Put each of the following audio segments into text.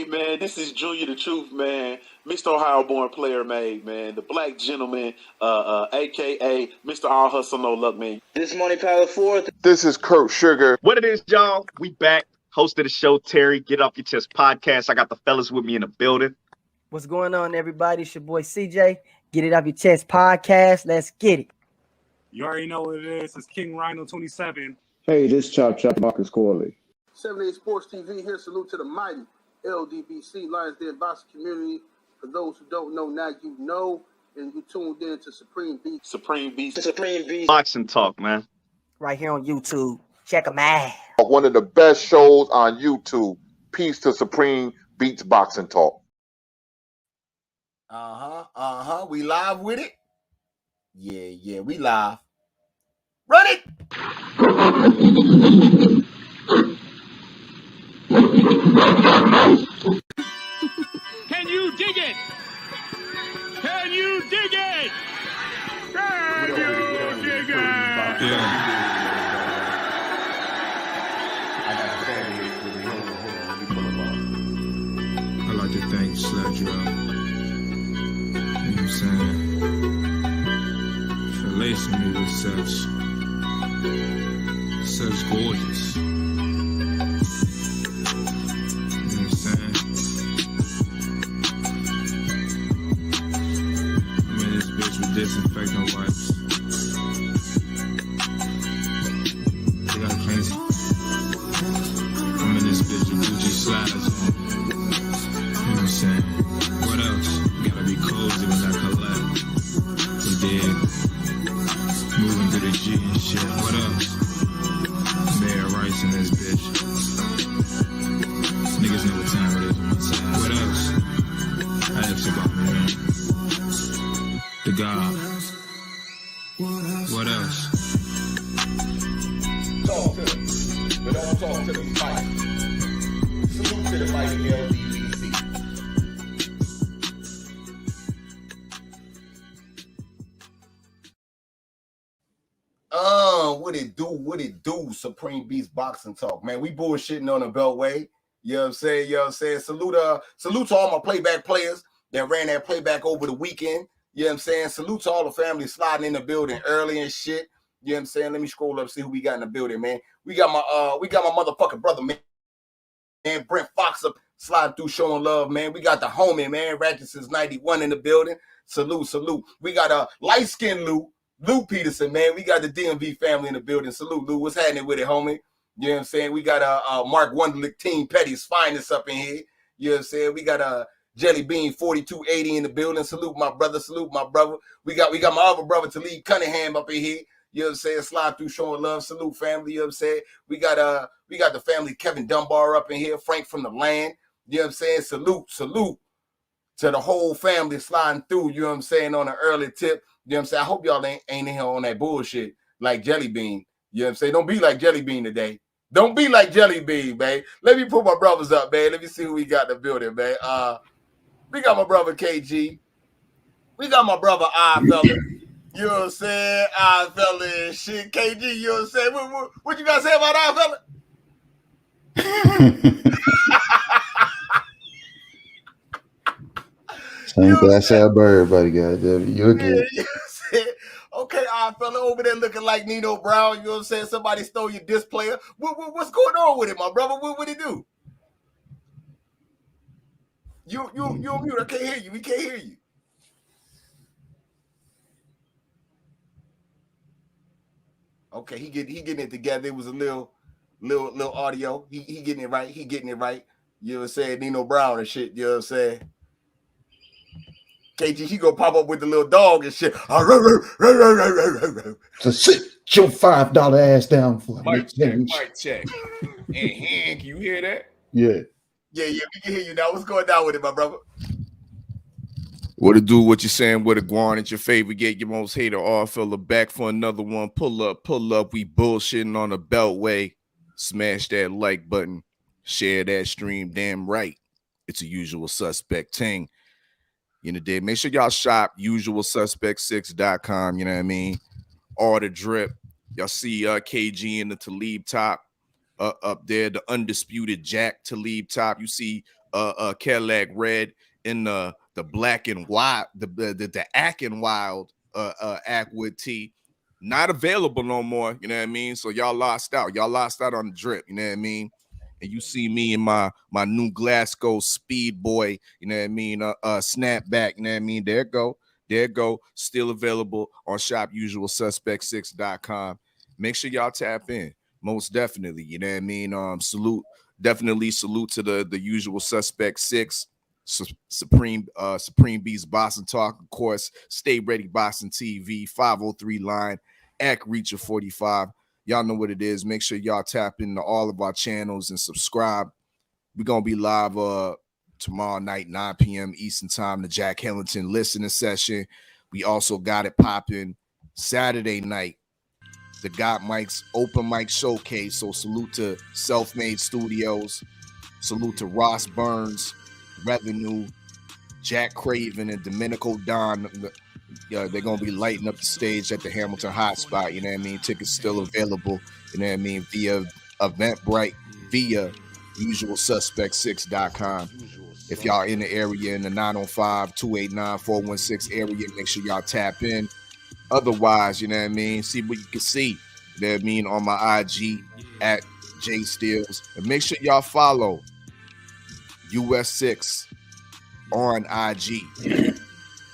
man, this is Junior the Truth, man. Mr. Ohio born player made, man. The black gentleman, aka Mr. All Hustle No Luck, man. This Money Power 4. This is Kurt Sugar. What it is, y'all? We back. Host of the show, Terry. Get Off Your Chest podcast. I got the fellas with me in the building. What's going on, everybody? It's your boy CJ. Get It Off Your Chest podcast. Let's get it. You already know what it is. It's King Rhino 27. Hey, this Chop Marcus Corley. 78 Sports TV here. Salute to the mighty LDBC, Lions Den boxing community. For those who don't know, now you know, and you tuned in to Supreme Beast. Boxing Talk, man. Right here on YouTube. Check them out. One of the best shows on YouTube. Peace to Supreme Beats Boxing Talk. We live with it? Yeah, we live. Run it! Can you dig it? Can you dig it? Can you dig it? Yeah. I like to thank Sledge Up. You know what I'm saying? For lacing me with such gorgeous. You know what I'm saying? I'm in this bitch with disinfectant wipes. They got crazy. I'm in this bitch with Gucci slides on. You know what I'm saying? What else? Gotta be cozy when I collect. We did. Moving through the G and shit. What else? Mayor Rice in this bitch. Niggas know what time it is on my side. What else? I asked about me, man. The God. What else? Talk to them, but don't talk to the mic. Salute to the mighty LDBC. What it do, Supreme Beast Boxing Talk, man. We bullshitting on the Beltway. You know what I'm saying? Salute to all my playback players that ran that playback over the weekend. You know what I'm saying? Salute to all the family sliding in the building early and shit. You know what I'm saying? Let me scroll up, see who we got in the building, man. We got my motherfucking brother, man. And Brent Fox up sliding through showing love, man. We got the homie, man. Ratchet since 91 in the building. Salute. We got a light-skinned Lou Peterson, man. We got the DMV family in the building. Salute, Lou. What's happening with it, homie? You know what I'm saying? We got Mark Wonderlick Team Petty's finest up in here. You know what I'm saying? We got Jelly Bean 4280 in the building. Salute my brother. We got my other brother Talib Cunningham up in here. You know what I'm saying? Slide through showing love. Salute family. You know what I'm saying? We got the family Kevin Dunbar up in here. Frank from the land. You know what I'm saying? Salute to the whole family sliding through. You know what I'm saying? On an early tip. You know what I'm saying? I hope y'all ain't in here on that bullshit like Jelly Bean. You know what I'm saying? Don't be like Jelly Bean today. Don't be like Jelly Bean, man. Let me put my brothers up, man. Let me see who we got in the building, man. We got my brother KG. We got my brother I Fella. You know what I'm saying? I Fella and shit. KG, you know what I'm saying? What you got to say about I Fella? Same thing I said about everybody, goddamn. You're good. Yeah, you know okay, I Fella over there looking like Nino Brown. You know what I'm saying? Somebody stole your disc player. What's going on with it, my brother? What did he do? You mute. I can't hear you. We can't hear you. Okay, he getting it together. It was a little audio. He getting it right. You know what I'm saying? Nino Brown and shit. You know what I'm saying? KG, he gonna pop up with the little dog and shit. So sit your $5 ass down for Mic check. And can you hear that? Yeah. Yeah, we can hear you now. What's going down with it, my brother? What to do, what you saying, what a guan at your favorite, get your most hater off, fella back for another one. Pull up. We bullshitting on the Beltway. Smash that like button. Share that stream, damn right. It's a usual suspect ting. You know, make sure y'all shop usualsuspect6.com. You know what I mean? All the drip. Y'all see KG in the Talib top up there, the undisputed Jack Talib top. You see Cadillac red in the black and white, the Ack and Wild Ackwood tee. Not available no more, you know what I mean? So y'all lost out. Y'all lost out on the drip, you know what I mean? And you see me in my new Glasgow Speed Boy, you know what I mean? Snapback, you know what I mean? There it go. Still available on shopusualsuspect6.com. Make sure y'all tap in. Most definitely, you know what I mean? Salute to the Usual Suspect 6. Supreme Beats Boxing Talk, of course. Stay Ready Boxing TV, 503 line, at Reacher 45. Y'all know what it is. Make sure y'all tap into all of our channels and subscribe. We're gonna be live tomorrow night, 9 p.m. Eastern Time, the Jack Hillington listening session. We also got it popping Saturday night, the Got Mike's open mic showcase. So salute to Self-Made Studios, salute to Ross Burns, Revenue, Jack Craven, and Domenico Don. They're gonna be lighting up the stage at the Hamilton Hotspot. You know what I mean? Tickets still available. You know what I mean? Via Eventbrite, via usualsuspect6.com. If y'all in the area, in the 905-289-416 area, make sure y'all tap in. Otherwise, you know what I mean? See what you can see. You know what I mean? On my IG at J Steels, and make sure y'all follow US6 on IG.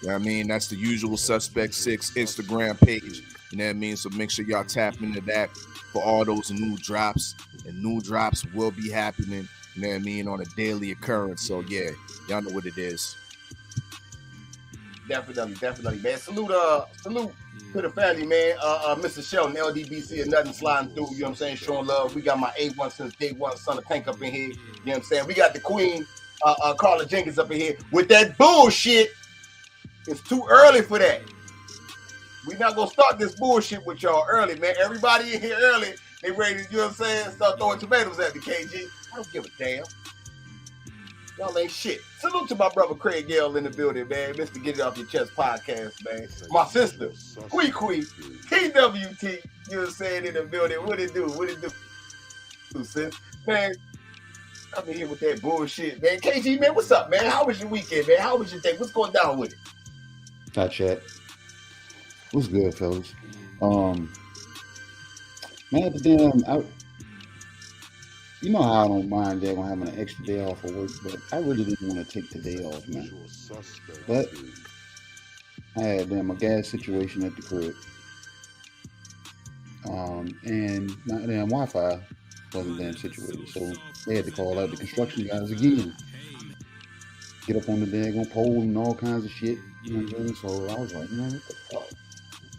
You know what I mean? That's the Usual Suspect 6 Instagram page. You know what I mean? So make sure y'all tap into that for all those new drops. And new drops will be happening, you know what I mean, on a daily occurrence. So yeah, y'all know what it is. Definitely, man. Salute to the family, man. Mr. Shelton, LDBC, and nothing sliding through. You know what I'm saying? Showing love. We got my A1 since day one, son of Tank up in here. You know what I'm saying? We got the Queen, Carla Jenkins up in here with that bullshit. It's too early for that. We're not gonna start this bullshit with y'all early, man. Everybody in here early. They ready to, you know what I'm saying? Start throwing tomatoes at the KG. I don't give a damn. Y'all ain't shit. Salute to my brother Craig Gale in the building, man. Mr. Get It Off Your Chest podcast, man. My sister, Quee, TWT, you know what I'm saying, in the building. What it do, sis? Man, I'm in here with that bullshit, man. KG, man, what's up, man? How was your weekend, man? How was your day? What's going down with it? Hi, chat. What's good, fellas? Man, but then you know how I don't mind that when having an extra day off of work, but I really didn't want to take the day off, man. But I had a gas situation at the crib. And my damn Wi-Fi wasn't damn situated, so they had to call out the construction guys again. Get up on the daggone pole and all kinds of shit. You know what I'm saying? So I was like, man, what the fuck?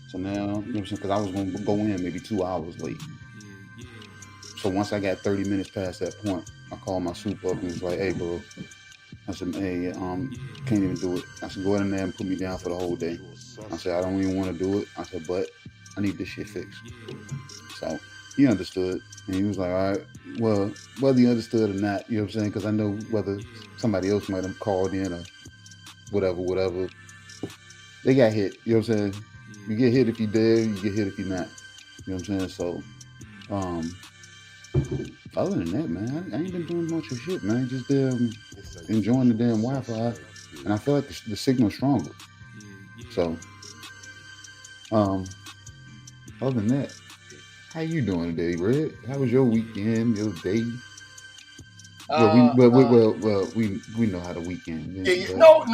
So now, you know what I'm saying? Because I was going to go in maybe 2 hours late. So once I got 30 minutes past that point, I called my soup up and was like, hey, bro. I said, hey, can't even do it. I said, go in there and put me down for the whole day. I said, I don't even want to do it. I said, but I need this shit fixed. So he understood. And he was like, all right, well, whether he understood or not, you know what I'm saying? Because I know whether somebody else might have called in or whatever. They got hit, you know what I'm saying? You get hit if you're dead, you get hit if you're not. You know what I'm saying? So, other than that, man, I ain't been doing much of shit, man. Just enjoying the damn Wi-Fi. And I feel like the signal's stronger. So, other than that, how you doing today, Red? How was your weekend, your day? Well, we know how the weekend is. No,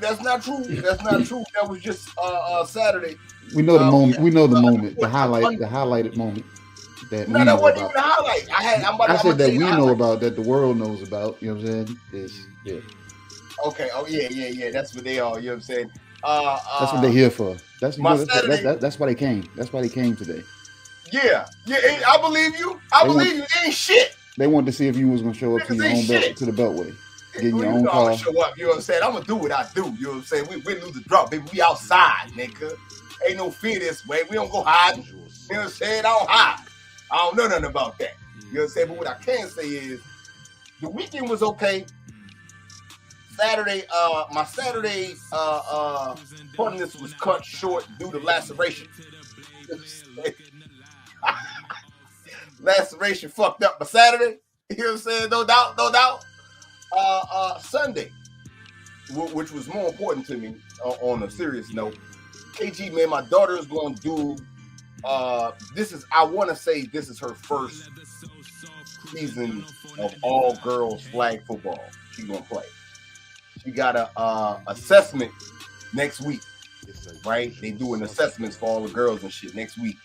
that's not true. That's not true. That was just Saturday. We know the moment. We know the moment. The highlighted moment. That wasn't even a highlight. I said that we know about, that the world knows about. You know what I'm saying? Yeah. Okay. Oh yeah. That's what they are. You know what I'm saying? That's what they're here for. That's why they came. That's why they came today. Yeah. I believe you. They ain't shit. They wanted to see if you was gonna show up to your own to the Beltway, getting your own car. I'm gonna show up. You know what I'm saying? I'm gonna do what I do. You know what I'm saying? We lose the drop, baby. We outside, nigga. Ain't no fear this way. We don't go hiding. You know what I'm saying? I don't hide. I don't know nothing about that. You know what I'm saying? But what I can say is the weekend was okay. Saturday, my Saturday funness was cut short due to laceration. Laceration fucked up my Saturday. You know what I'm saying? No doubt. Sunday, which was more important to me on a serious note. KG, man, my daughter is going to do. I want to say this is her first season of all girls flag football. She's gonna play. She got a assessment next week, right? They doing assessments for all the girls and shit next week.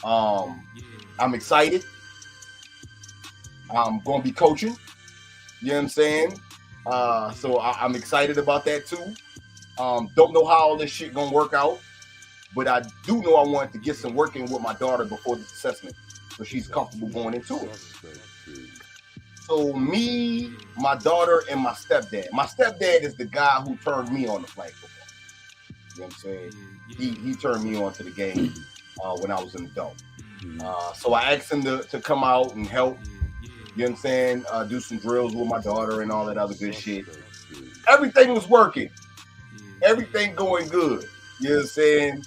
I'm excited. I'm gonna be coaching. You know what I'm saying? So I'm excited about that too. Don't know how all this shit gonna work out, but I do know I want to get some work in with my daughter before this assessment, so she's comfortable going into it. So me, my daughter, and my stepdad. My stepdad is the guy who turned me on to flag football. You know what I'm saying? He turned me on to the game when I was an adult. So I asked him to come out and help. You know what I'm saying? Do some drills with my daughter and all that other good shit. Everything was working. Everything going good. You know what I'm saying?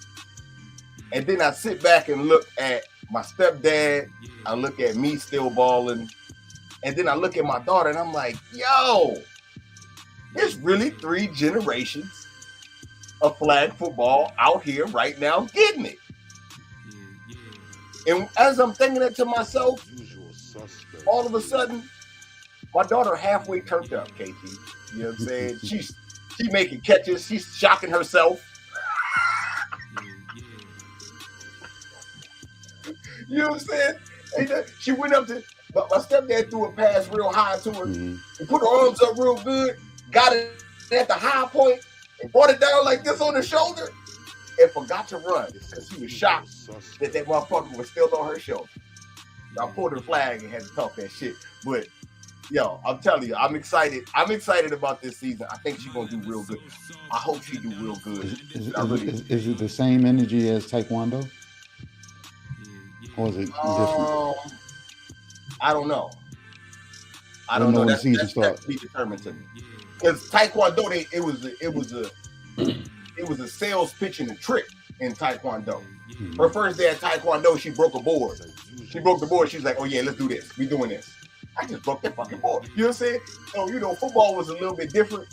And then I sit back and look at my stepdad. I look at me still balling. And then I look at my daughter and I'm like, yo, there's really 3 generations of flag football out here right now getting it. And as I'm thinking that to myself, all of a sudden, my daughter halfway turned up, KT. You know what I'm saying? She's making catches. She's shocking herself. You know what I'm saying? And she went up to, my stepdad threw a pass real high to her. And put her arms up real good, got it at the high point, and brought it down like this on the shoulder, and forgot to run because she was shocked that motherfucker was still on her shoulder. I pulled her flag and had to talk that shit. But yo, I'm telling you, I'm excited. I'm excited about this season. I think she's gonna do real good. I hope she do real good. Is it the same energy as Taekwondo? Or is it different? I don't know. I don't know. That's to be determined to me. Because Taekwondo, it was a sales pitch and a trick in Taekwondo. Her first day at Taekwondo, she broke a board. She broke the board. She was like, "Oh yeah, let's do this. We doing this." I just broke that fucking board. You know what I'm saying? So football was a little bit different,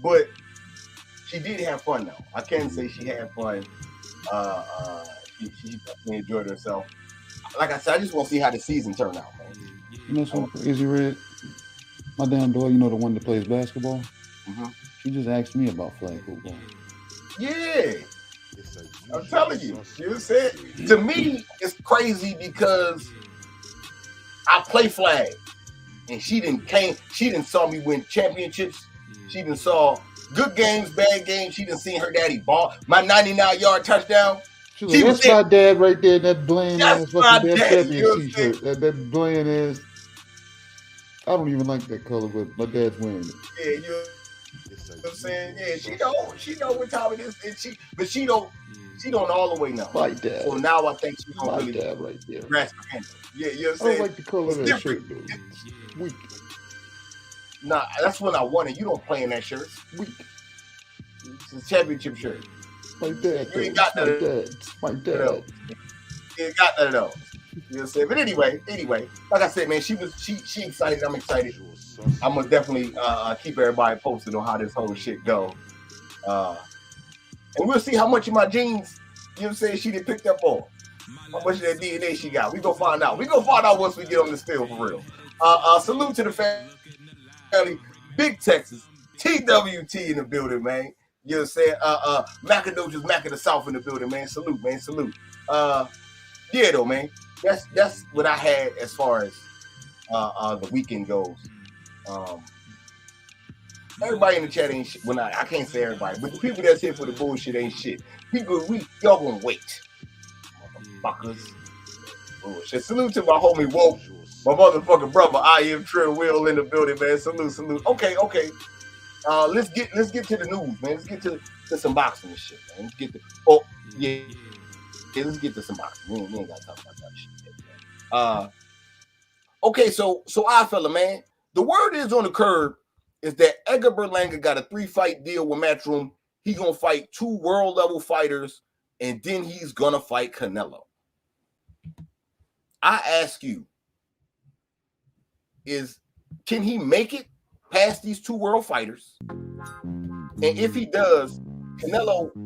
but she did have fun though. I can say she had fun. She definitely enjoyed herself. Like I said, I just want to see how the season turned out, man. You know something crazy, Red? My damn daughter, the one that plays basketball, she just asked me about flag football. Yeah. I'm telling you. You know what I'm saying? To me, it's crazy because I play flag. And she didn't saw me win championships. She didn't saw good games, bad games. She didn't see her daddy ball. My 99-yard touchdown. That's my dad right there. That bland ass fucking daddy, champion t-shirt. That bland ass. I don't even like that color, but my dad's wearing it. Yeah, you know what I'm saying? Yeah, she know what time it is, and she don't all the way know. My dad. So now I think she don't my really dad right there. grasp her handle. Yeah, you know what I'm I saying? don't like the color of that shirt, though. It's weak. Nah, that's when I won it. You don't play in that shirt. It's weak. It's a championship shirt. My dad. You ain't got none of that. It's my dad. You ain't got none of those. You know what I'm saying? But anyway, like I said, man, she excited. I'm excited. I'm gonna definitely keep everybody posted on how this whole shit go. And we'll see how much of my genes, you know what I'm saying, she done picked up on. How much of that DNA she got. We gonna find out. We gonna find out once we get on this field for real. Salute to the family. Big Texas. TWT in the building, man. You know what I'm saying? Macadoches, Mac of the South in the building, man. Salute, man. Salute. Yeah, though, man. That's what I had as far as the weekend goes. Everybody in the chat ain't shit. Well, I can't say everybody, but the people that's here for the bullshit ain't shit. Y'all gonna wait. Motherfuckers. Bullshit. Salute to my homie Woke, my motherfucking brother. I am Trill Will in the building, man. Salute. Okay. Let's get to the news, man. Let's get to some boxing and shit, man. Let's get to let's get to some boxing. We ain't gotta talk about that shit, man. Okay, so I fella, man. The word is on the curb is that Edgar Berlanga got a 3-fight deal with Matchroom. He's gonna fight 2 world level fighters, and then he's gonna fight Canelo. I ask you, can he make it past these two world fighters? And if he does,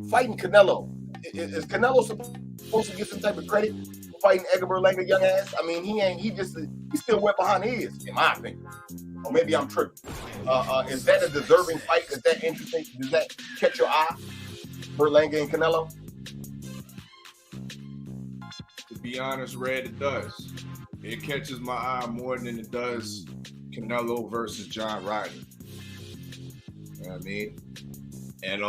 fighting Canelo, is Canelo supposed to get some type of credit for fighting Edgar Berlanga, young ass? I mean, he's still wet behind the ears, in my opinion. Or maybe I'm tripping. Is that a deserving fight? Is that interesting? Does that catch your eye? Berlanga and Canelo? To be honest, Red, it does. It catches my eye more than it does Canelo versus John Ryder. You know what I mean? And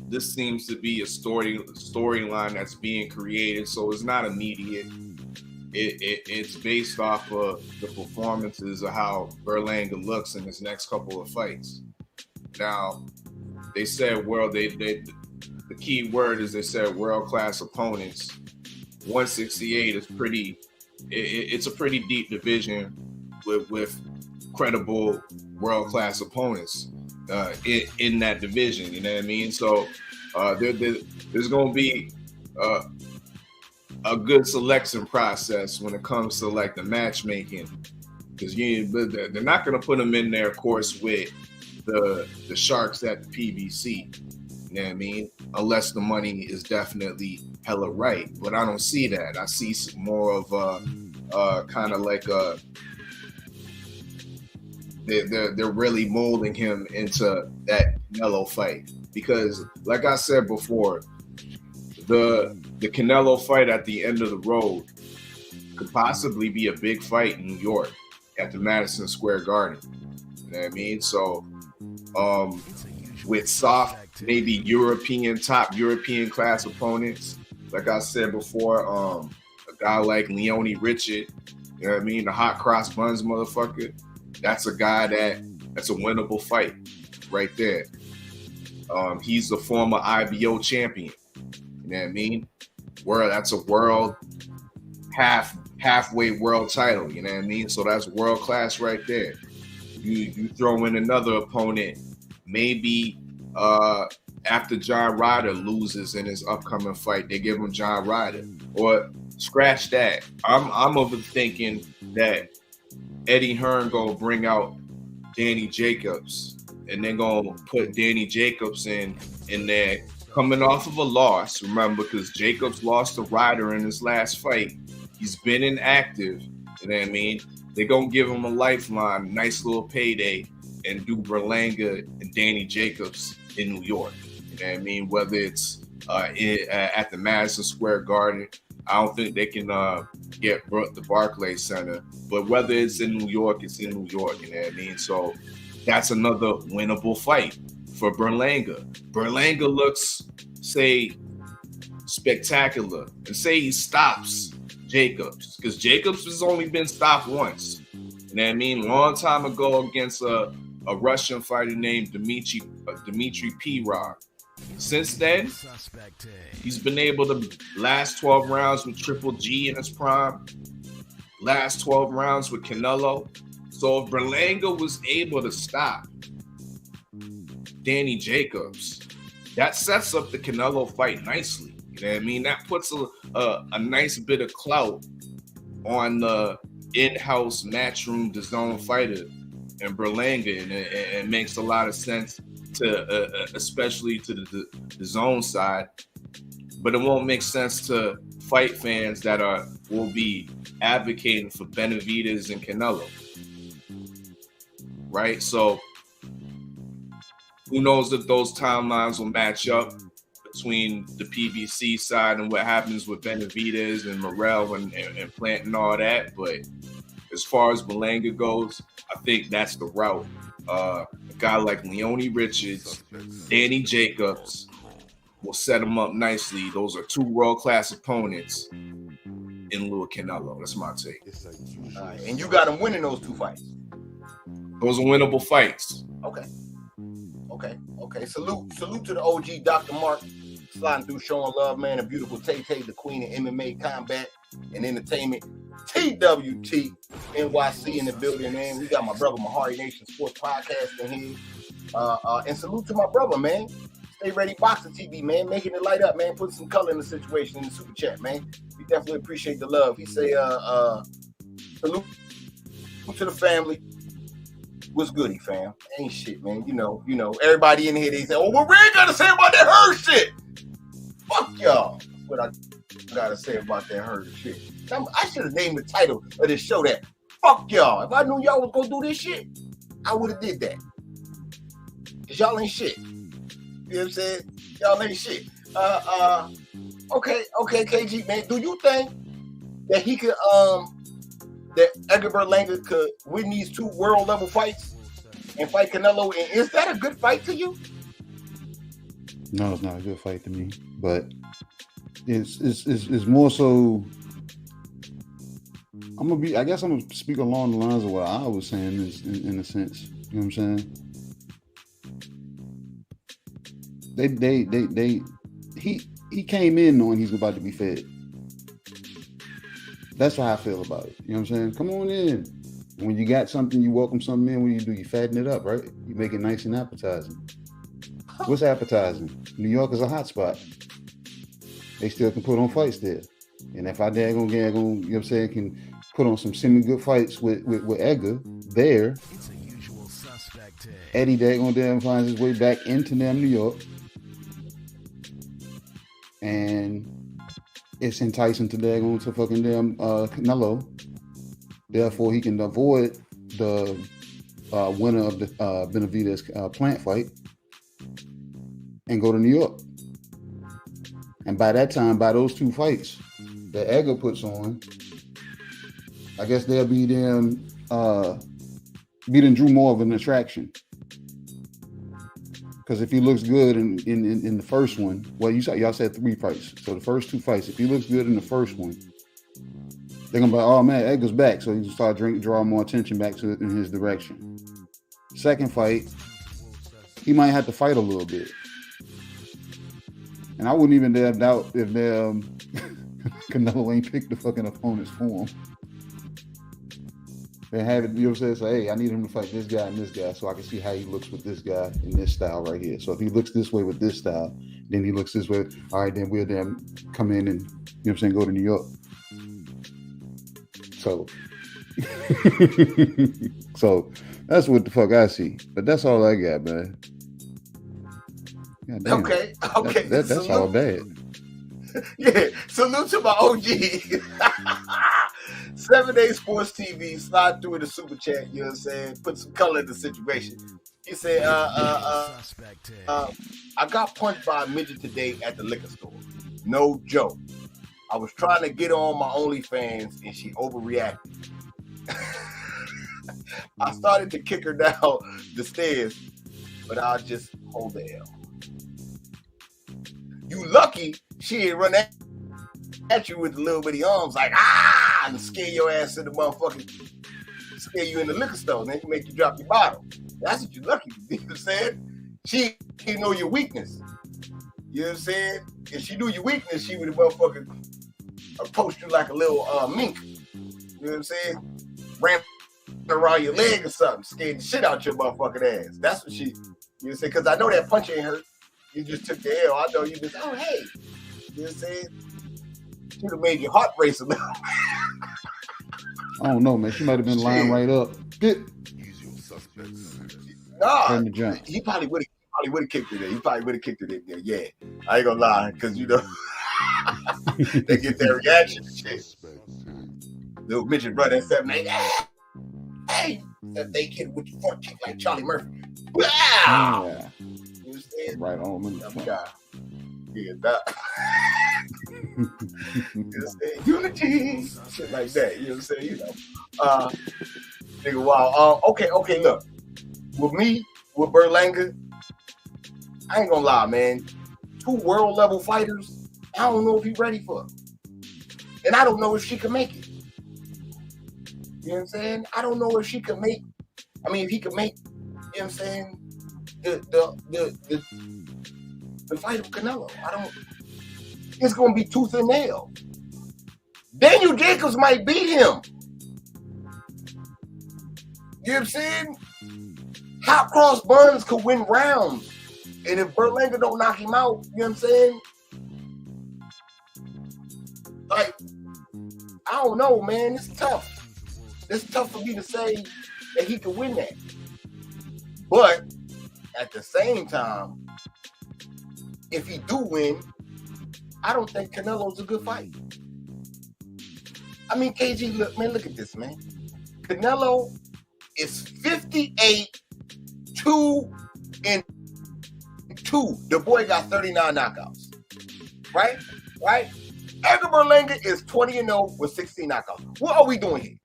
this seems to be a storyline that's being created, so it's not immediate. It's based off of the performances of how Berlanga looks in his next couple of fights. Now, they said the key word is they said world-class opponents. 168 is it's a pretty deep division with credible world-class opponents in that division. You know what I mean? So there's going to be a good selection process when it comes to like the matchmaking, because they're not going to put them in there, of course, with the sharks at the PBC. You know what I mean? Unless the money is definitely hella right. But I don't see that. I see more of kind of like they're really molding him into that Canelo fight. Because like I said before, the Canelo fight at the end of the road could possibly be a big fight in New York at the Madison Square Garden. You know what I mean? So with soft, maybe top European class opponents, like I said before, a guy like Leone Richard, you know what I mean, the hot cross buns motherfucker, that's a guy that's a winnable fight right there. He's the former IBO champion. You know what I mean? That's a world halfway world title. You know what I mean? So that's world class right there. You throw in another opponent, maybe after John Ryder loses in his upcoming fight, they give him John Ryder. Or scratch that. I'm overthinking that Eddie Hearn gonna bring out Danny Jacobs, and they're gonna put Danny Jacobs in there, coming off of a loss. Remember, because Jacobs lost to Ryder in his last fight. He's been inactive. You know what I mean? They're gonna give him a lifeline, nice little payday, and do Berlanga and Danny Jacobs in New York. You know what I mean? Whether it's at the Madison Square Garden, I don't think they can get the Barclays Center, but whether it's in New York, it's in New York. You know what I mean? So that's another winnable fight for Berlanga. Berlanga looks, say, spectacular, and say he stops Jacobs, because Jacobs has only been stopped once. You know what I mean? Long time ago against a Russian fighter named Dmitry Pirog. Since then, he's been able to last 12 rounds with Triple G in his prime, last 12 rounds with Canelo. So if Berlanga was able to stop Danny Jacobs, that sets up the Canelo fight nicely. You know what I mean? That puts a nice bit of clout on the in-house Matchroom DAZN fighter and Berlanga, and it makes a lot of sense to especially to the zone side, but it won't make sense to fight fans that will be advocating for Benavidez and Canelo, right? So who knows if those timelines will match up between the PBC side and what happens with Benavidez and Morrell and Plant and all that. But as far as Berlanga goes, I think that's the route. A guy like Leone Richards, Danny Jacobs will set him up nicely. Those are two world-class opponents in lieu of Canelo. That's my take. And you got him winning those two fights. Those are winnable fights. Okay. Salute to the OG Dr. Mark, sliding through showing love, man. A beautiful Tay-Tay, the queen of MMA combat and entertainment. TWT NYC in the building, man. We got my brother Mahari Nation Sports Podcast in here. And salute to my brother, man. Stay Ready Boxing TV, man. Making it light up, man. Put some color in the situation in the super chat, man. We definitely appreciate the love. He say, salute to the family. What's goody, fam? Ain't shit, man. You know, everybody in here, they say, oh, what we ain't gotta say about that Herd shit. Fuck y'all. That's what I gotta say about that Herd shit. I should have named the title of this show that. Fuck y'all. If I knew y'all was gonna do this shit, I would have did that. Cause y'all ain't shit. You know what I'm saying? Y'all ain't shit. Okay, KG, man. Do you think that he could, that Edgar Berlanga could win these 2 world level fights and fight Canelo? And is that a good fight to you? No, it's not a good fight to me. But it's more so. I guess I'm gonna speak along the lines of what I was saying in a sense. You know what I'm saying? He came in knowing he's about to be fed. That's how I feel about it. You know what I'm saying? Come on in. When you got something, you welcome something in. What do? You fatten it up, right? You make it nice and appetizing. What's appetizing? New York is a hot spot. They still can put on fights there. And if I you know what I'm saying, can put on some semi-good fights with Edgar there, Eddie damn finds his way back into damn New York. And it's enticing to fucking damn Canelo. Therefore, he can avoid the winner of the Benavidez Plant fight and go to New York. And by that time, by those 2 fights that Edgar puts on, I guess they'll be them drew more of an attraction. Because if he looks good in the first one, well, y'all said 3 fights. So the first 2 fights, if he looks good in the first one, they're gonna be like, oh man, Edgar's back. So he can start drawing more attention back in his direction. Second fight, he might have to fight a little bit. And I wouldn't even dare doubt if Canelo ain't picked the fucking opponents for him. They have it, you know what I'm saying? Say, hey, I need him to fight this guy and this guy so I can see how he looks with this guy in this style right here. So if he looks this way with this style, then he looks this way. All right, then we'll then come in and, you know what I'm saying, go to New York. So, so that's what the fuck I see. But that's all I got, man. Okay. That's all bad. Yeah, salute to my OG. 7 Day Sports TV, slide through in the super chat, you know what I'm saying? Put some color in the situation. He said, I got punched by a midget today at the liquor store. No joke. I was trying to get on my OnlyFans and she overreacted. I started to kick her down the stairs, but I'll just hold the L. You lucky she ain't run at you with the little bitty arms like, and scare your ass in the motherfucking, scare you in the liquor store, and then make you drop your bottle. That's what you lucky. You know what I'm saying? She didn't know your weakness. You know what I'm saying? If she knew your weakness, she would have motherfucking approached you like a little mink. You know what I'm saying? Ran around your leg or something, scared the shit out your motherfucking ass. That's what she, you know what I'm saying? Because I know that punch ain't hurt. You just took the L. I know you just, oh, hey. You know what I'm saying? She would have made your heart race a little. I don't know, man. She might have been lying right up. Nah, he probably would have kicked her there. He probably would have kicked her there. Yeah, I ain't gonna lie, because you know they get their reaction and shit. Little midget brother at 7, 8. Hey, that they kid with the front kick like Charlie Murphy. Wow. Yeah. You understand? Right on. Yeah, that. Unity, shit like that. You know what I'm saying? You know, nigga. Wow. Okay. Look, with me, with Berlanga, I ain't gonna lie, man. 2 world level fighters. I don't know if he's ready for it, and I don't know if she can make it. You know what I'm saying? I don't know if she can make. I mean, if he can make. You know what I'm saying? The fight of Canelo. I don't. It's gonna be tooth and nail. Daniel Jacobs might beat him. You know what I'm saying? Hot Cross Buns could win rounds. And if Berlanga don't knock him out, you know what I'm saying? Like, I don't know, man. It's tough. It's tough for me to say that he could win that. But at the same time, if he do win, I don't think Canelo's a good fight. I mean, KG, look at this, man. Canelo is 58-2-2. The boy got 39 knockouts. Right? Edgar Berlanga is 20-0 with 16 knockouts. What are we doing here?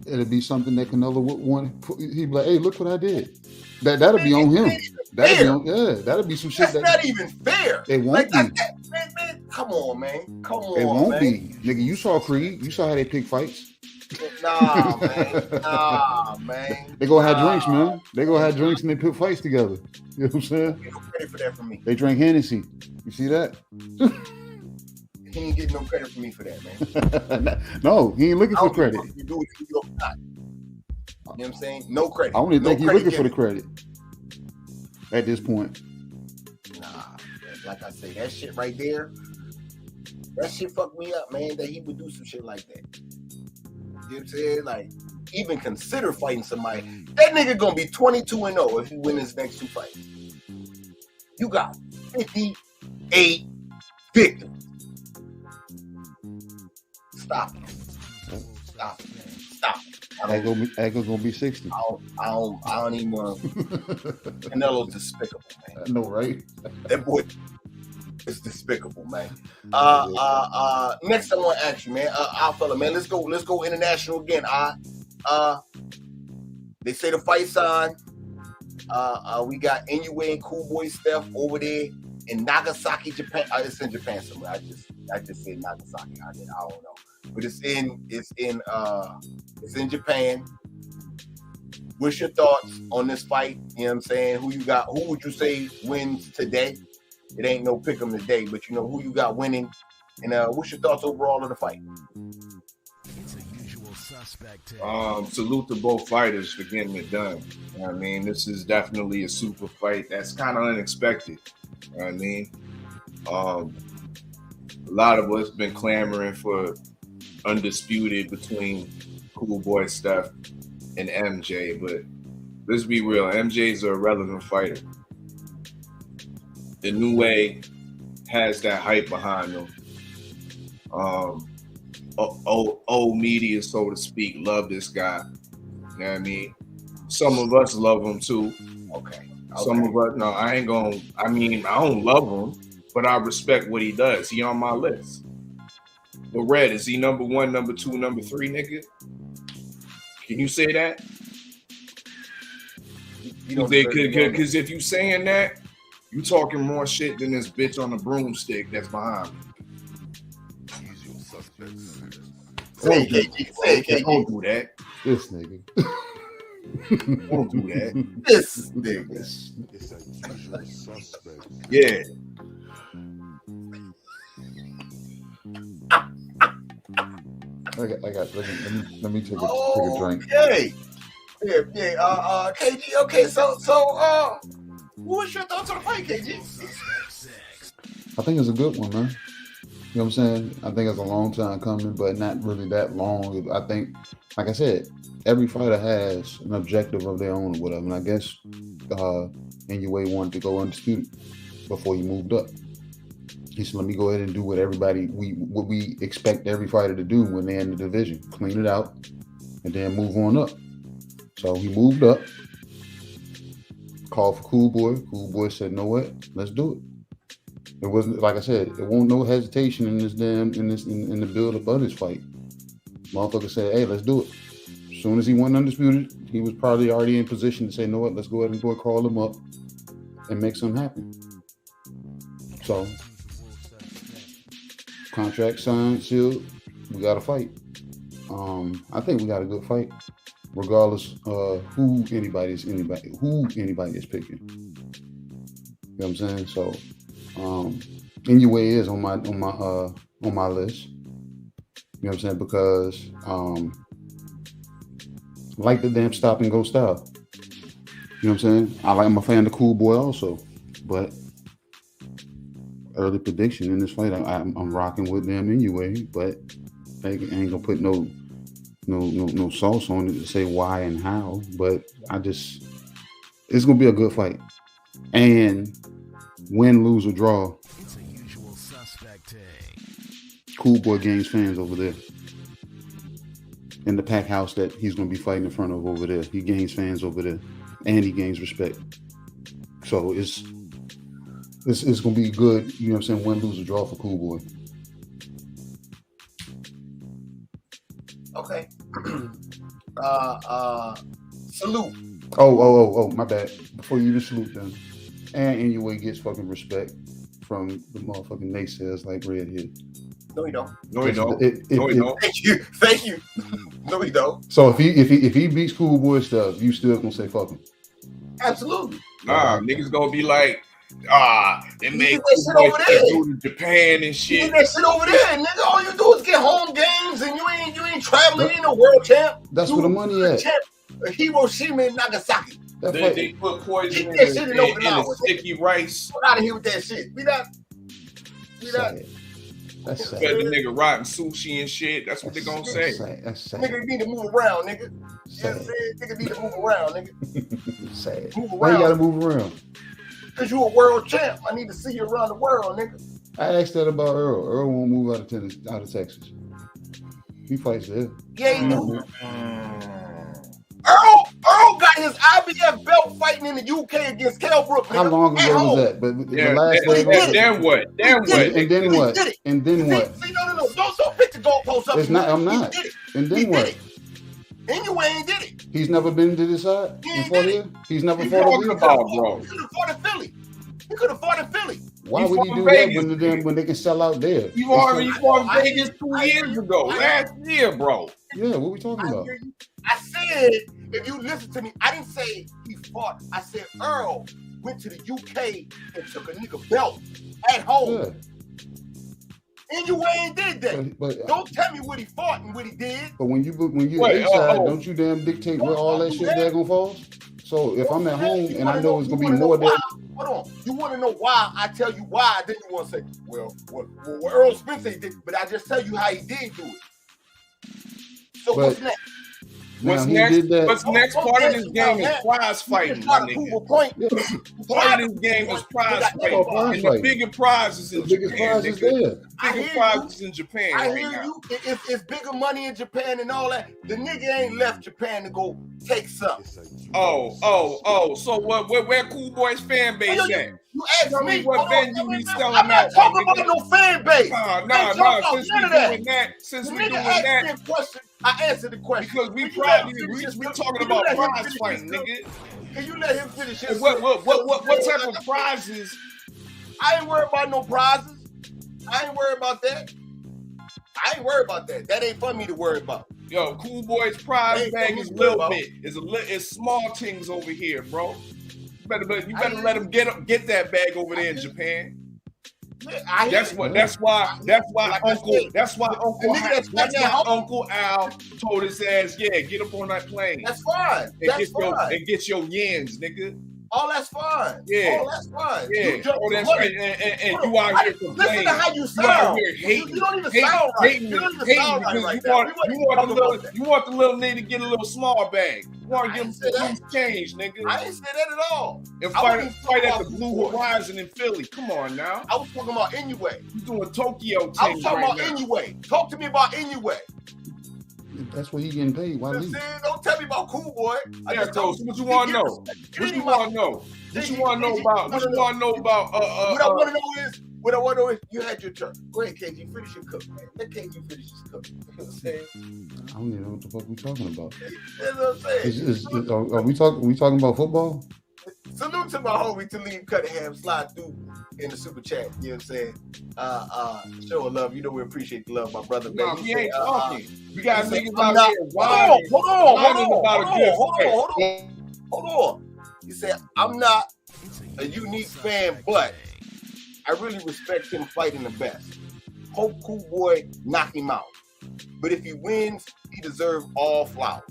It'll be something that Canelo would want. He'd be like, "Hey, look what I did." That'll be on him. That'll be some shit. That's not even fair. It won't be. Man, come on, man. It won't be. Nigga, you saw Creed. You saw how they pick fights. Nah, man. They go have drinks, man. They go have drinks and they put fights together. You know what I'm saying? Get no credit for that from me. They drink Hennessy. You see that? He ain't getting no credit from me for that, man. No, he ain't looking for credit. You do it, you don't not. You know what I'm saying? No credit. I only think he's looking given. for the credit at this point. Nah, like I say, that shit right there, that shit fucked me up, man, that he would do some shit like that. You know what I'm saying? Like, even consider fighting somebody. That nigga gonna be 22-0 if he win his next 2 fights. You got 58 victims. Stop it, man. Stop. Edgar's gonna be 60. I don't even want to. Canelo's despicable, man. I know, right? That boy is despicable, man. Next I want to ask you, man. Our fella, man. Let's go international again. They say the fight's on. We got Inoue and Cool Boy Steph over there in Nagasaki, Japan. It's in Japan somewhere. I just said Nagasaki. I don't know. But it's in Japan. What's your thoughts on this fight? You know what I'm saying? Who you got? Who would you say wins today? It ain't no pick 'em today, but you know who you got winning. And what's your thoughts overall of the fight? Salute to both fighters for getting it done. You know what I mean, this is definitely a super fight that's kind of unexpected. You know what I mean? A lot of us been clamoring for undisputed between Cool Boy Steph and MJ, but let's be real, MJ's a relevant fighter. The new way has that hype behind them. Old media, so to speak, love this guy. You know what I mean? Some of us love him too. Okay. Some of us, no, I don't love him, but I respect what he does. He on my list. But Red, is he number 1, number 2, number 3, nigga? Can you say that? Because if you saying that, you talking more shit than this bitch on the broomstick that's behind me. Say KG. Don't do that. This nigga. Don't do that. This nigga. Yeah. Let me take a drink. Okay. Yeah. KG. Okay. So, what was your thoughts on the fight, KG? I think it's a good one, man. You know what I'm saying? I think it's a long time coming, but not really that long. I think, like I said, every fighter has an objective of their own or whatever. And I guess Inoue wanted to go undisputed before he moved up. He said, let me go ahead and do what we expect every fighter to do when they're in the division. Clean it out and then move on up. So he moved up, called for Cool Boy. Cool Boy said, know what? Let's do it. It wasn't, like I said, it won't no hesitation in the build up of this fight. Motherfucker said, hey, let's do it. As soon as he went undisputed, he was probably already in position to say, know what, let's go ahead and call him up and make something happen. So, contract signed, sealed, we got a fight. I think we got a good fight, regardless who anybody is picking. You know what I'm saying? So, Inoue is on my list. You know what I'm saying? Because I like the damn stop and go style. You know what I'm saying? I'm a fan of Cool Boy also, but early prediction in this fight, I'm rocking with them Inoue, but they ain't gonna put no no sauce on it to say why and how, but it's gonna be a good fight. And win, lose, or draw, Cool Boy gains fans over there. In the pack house that he's going to be fighting in front of over there. He gains fans over there. And he gains respect. So it's going to be good, you know what I'm saying, win, lose, or draw for Cool Boy. Okay. Salute. Oh, my bad. Before you even salute them. And anyway gets fucking respect from the motherfucking naysayers like Redhead. No, he don't. No, he don't. No, he don't. Thank you. No, he don't. So if he beats Cool Boy stuff, you still gonna say fuck him? Absolutely. Nah, niggas gonna be like, they make that shit over there. go to Japan and shit. You that shit over there, nigga. All you do is get home games, and you ain't traveling in a world champ. That's where the money at. Hiroshima and Nagasaki. They put poison Keep that shit in in the sticky rice. Get out of here with that shit. We not. That's sad. Fed the nigga rotten sushi and shit. That's what they gonna say. That's sad. Nigga need to move around, nigga. You know what I'm saying? Nigga need to move around, nigga. Sad. Move around. Why you gotta move around? Because you a world champ. I need to see you around the world, nigga. I asked that about Earl. Earl won't move out of Texas. He fights there. Yeah, he do. Earl got his IBF belt fighting in the UK against Kell Brook. How long ago was that? But the last leg. Then what? And then what? And then what? See, no. Don't pick the goalpost up. It's not. I'm not. And then what? Anyway, ain't did it. He's never been to this side and fought here. He's never fought over here. Bro. He could have fought in Philly. He could have fought in Philly. Why would he do that when they can sell out there? You fought in Vegas 2 years ago, last year, bro. Yeah, what we talking about? I said, if you listen to me, I didn't say he fought. I said Earl went to the UK and took a nigga belt at home. Yeah. And you ain't did that. But don't tell me what he fought and what he did. But when you inside, don't you damn dictate where all that shit there gonna fall? So if I'm at home and I know it's gonna be more than. Hold on. You want to know why? I tell you why. Then you want to say, well, what Earl Spence did, but I just tell you how he did do it. So what's next? What's next? Part of this game is prize fighting, my nigga. Part of this game is prize fighting. And the bigger prize is in Japan. Bigger prize is in Japan. I hear you. It's bigger money in Japan and all that. The nigga ain't left Japan to go take something. So where Cool Boy's fan base at? You asked me what venue he's selling I'm not talking about no fan base. Since we're doing that, I answered the question. Because we talking about prize fighting, nigga. Can you let him finish his? What type of prizes? I ain't worried about no prizes. I ain't worried about that. That ain't for me to worry about. Yo, Cool Boy's prize bag is little bit. It's small things over here, bro. You better let him get that bag over there in Japan. That's why Uncle Al told his ass, get up on that plane. That's fine. And get your yens, nigga. Oh, that's fine. Yeah. Oh, that's fine. Yeah. That's right. And you out here complaining. Listen to how you sound. You don't even sound right. You don't even sound right. You want the little nigga to get a little small bag. You want to give him some change, nigga. I ain't say that at all. And fight at the Blue Horizon in Philly. Come on now. I was talking about Inoue. You doing Tokyo I was talking about Inoue. Talk to me about Inoue. That's what he getting paid. Why leave? Don't tell me about Cool Boy. What you want to know? What you want to know? What you want to know about? What I want to know is you had your turn. Go ahead, KG. Finish your cook, man. Let KG finish his cook. You know what I'm saying? I don't even know what the fuck we talking about. That's what I'm saying. Are we talking about football? Salute to my homie Talib Cunningham. Slide through in the super chat. You know what I'm saying? Show love. You know we appreciate the love, my brother. No, he ain't talking. We got niggas out here whining. Hold on. He said, I'm not a unique fan, but I really respect him fighting the best. Hope Cool Boy knock him out. But if he wins, he deserves all flowers.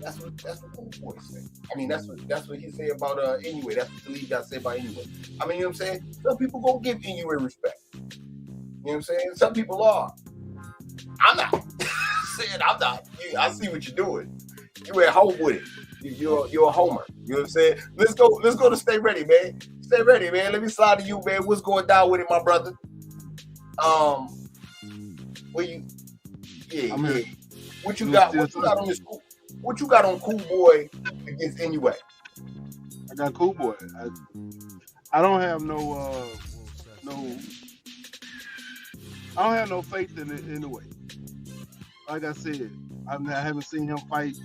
That's what Cool Boy said. I mean, that's what he said about Inoue. That's what the league got to say about Inoue. I mean, you know what I'm saying? Some people gonna give Inoue respect. You know what I'm saying? Some people are. I'm not. saying? I'm not. I see what you're doing. You at home with it. You're a homer. You know what I'm saying? Let's go to Stay Ready, man. Stay ready, man. Let me slide to you, man. What's going down with it, my brother? Where you? Yeah, I'm yeah. here. What you got? What you got on this? What you got on Cool Boy against Anyway? I got Cool Boy. I don't have I don't have no faith in it anyway. Like I said, I haven't seen him fight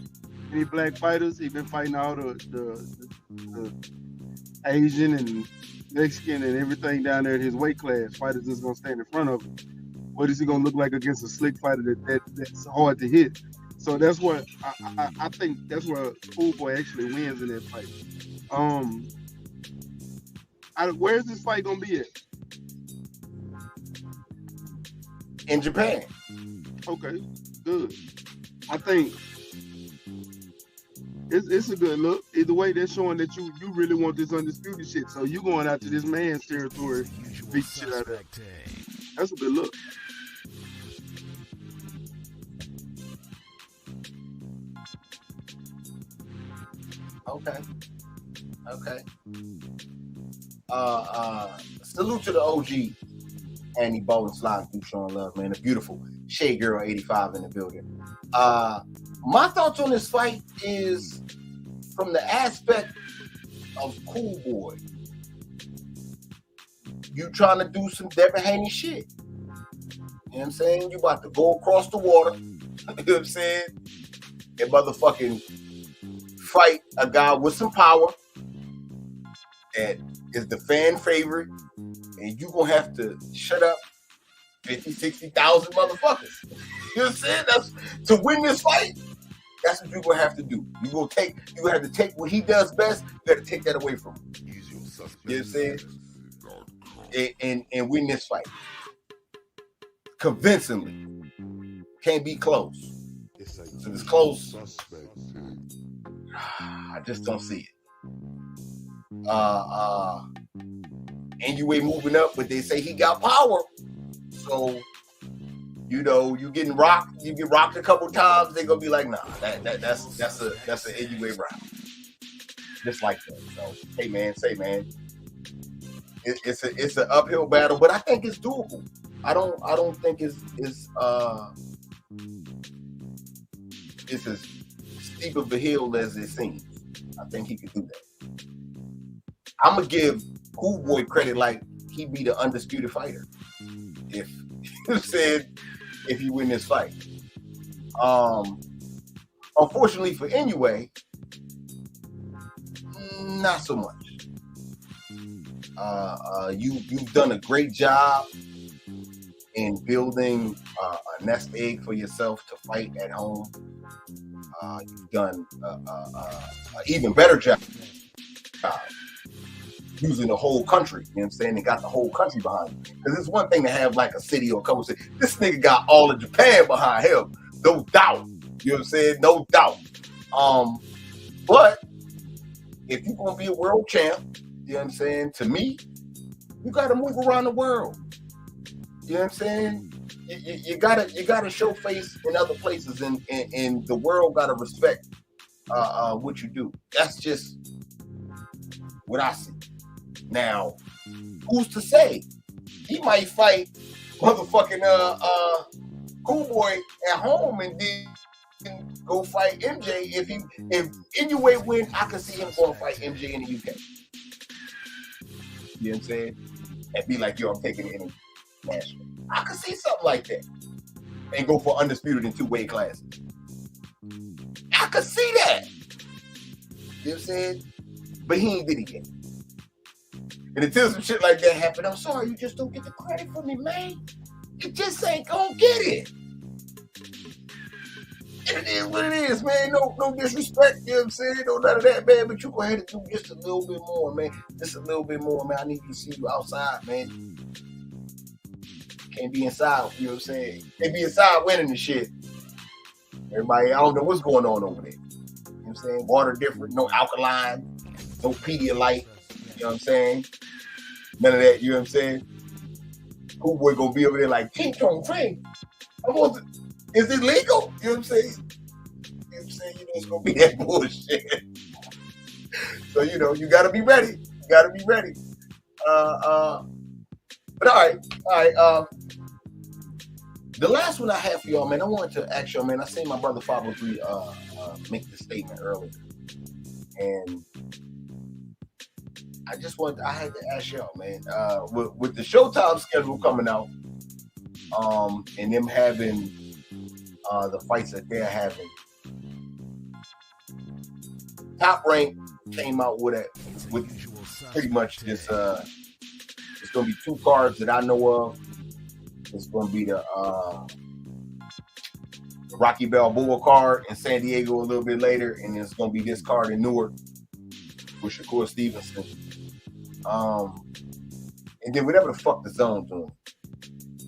any black fighters. He's been fighting all the Asian and Mexican and everything down there in his weight class. Fighters just gonna stand in front of him. What is he gonna look like against a slick fighter that's hard to hit? So that's what I think. That's where Cool Boy actually wins in that fight. Where's this fight gonna be at? In Japan. Okay, good. I think it's a good look. Either way, they're showing that you really want this undisputed shit. So you going out to this man's territory, beat the shit out of him. That's a good look. Okay. Salute to the OG Annie Bowden sliding through showing love, man. A beautiful Shea Girl 85 in the building. My thoughts on this fight is from the aspect of Cool Boy. You trying to do some Devin Haney shit. You know what I'm saying? You about to go across the water. You know what I'm saying? And motherfucking fight a guy with some power that is the fan favorite, and you gonna have to shut up 50, 60,000 motherfuckers. You know what I'm saying? That's to win this fight. That's what you're gonna have to do. You gonna have to take what he does best. You gotta take that away from him. You know what I'm saying? And win this fight convincingly. Can't be close. So it's close. I just don't see it. Anyway, moving up, but they say he got power. So, you know, you getting rocked. You get rocked a couple times. They're gonna be like, nah, that's an Anyway round. Just like that. So, hey man, it's an uphill battle, but I think it's doable. I don't think it's as steep of a hill as it seems. I think he can do that. I'm gonna give Cool Boy credit like he be the undisputed fighter. If you said if he win this fight. Unfortunately for Anyway, not so much. You've done a great job in building a nest egg for yourself to fight at home. You've done an even better job using the whole country, you know what I'm saying? They got the whole country behind him. Because it's one thing to have like a city or a couple cities. This nigga got all of Japan behind him, no doubt. You know what I'm saying? No doubt. But if you're gonna be a world champ, you know what I'm saying? To me, you gotta move around the world. You know what I'm saying? You gotta show face in other places, and the world gotta respect what you do. That's just what I see. Now, who's to say? He might fight motherfucking Cool Boy at home and then go fight MJ. If Anyway win, I can see him going to fight MJ in the UK. You know what I'm saying? And be like, yo, I'm taking it international. I can see something like that. And go for undisputed in 2 weight classes. I could see that. You know what I'm saying? But he ain't did it yet. And until some shit like that happen, I'm sorry, you just don't get the credit for me, man. You just ain't gonna get it. And it is what it is, man. No disrespect, you know what I'm saying? No none of that, man. But you go ahead and do just a little bit more, man. Just a little bit more, man. I need to see you outside, man. Can't be inside, you know what I'm saying? Can't be inside winning the shit. Everybody, I don't know what's going on over there. You know what I'm saying? Water different, no alkaline, no Pedialyte. You know what I'm saying? None of that, you know what I'm saying? Cool Boy gonna be over there like, King Chong Fang. Is it legal? You know what I'm saying? It's gonna be that bullshit. So you gotta be ready. You gotta be ready. But all right. The last one I have for y'all, man, I wanted to ask y'all, man. I seen my brother 503 make the statement earlier, and I had to ask y'all, man, with the Showtime schedule coming out, and them having the fights that they're having. Top Rank came out with pretty much this. It's gonna be 2 cards that I know of. It's gonna be the Rocky Balboa card in San Diego a little bit later, and it's gonna be this card in Newark with Shakur Stevenson. And then whatever the fuck the Zone's doing,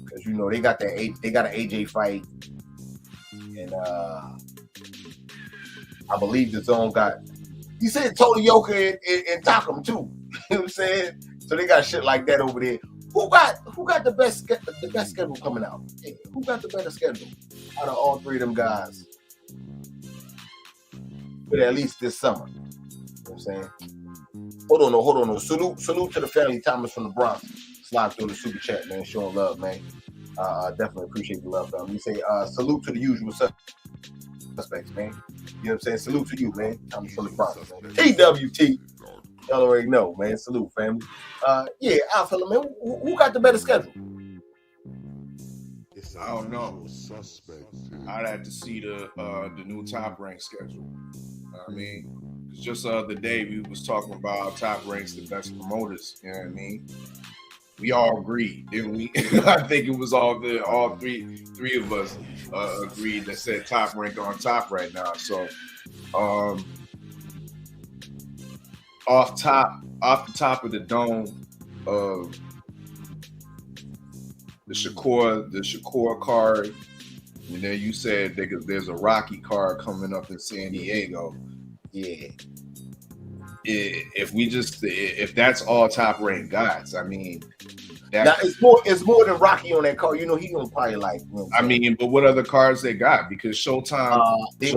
because they got an AJ fight, and I believe the Zone got. He said Tony Yoka and Takum too. You know what I'm saying? So they got shit like that over there. Who got the best schedule coming out? Yeah, who got the better schedule out of all 3 of them guys? But at least this summer. You know what I'm saying? Hold on. Salute to the family. Thomas from the Bronx. Slide through the super chat, man. Showing love, man. Definitely appreciate the love, family. You say salute to the usual suspects, man. You know what I'm saying? Salute to you, man. Thomas from the Bronx, man. TWT. Y'all already know, man. Salute, family. Yeah, Alpha, man. Who got the better schedule? I don't know. I'd have to see the new Top Rank schedule. I mean, just the other day we was talking about how Top Rank's the best promoters. You know what I mean? We all agreed, didn't we? I think it was all three of us agreed that said Top Rank on top right now. So, off the top of the dome, the Shakur card, and then you said there's a Rocky card coming up in San Diego. Yeah. If that's all Top Rank guys, I mean, now it's more than Rocky on that card. He gonna probably like. I mean, but what other cards they got? Because Showtime, is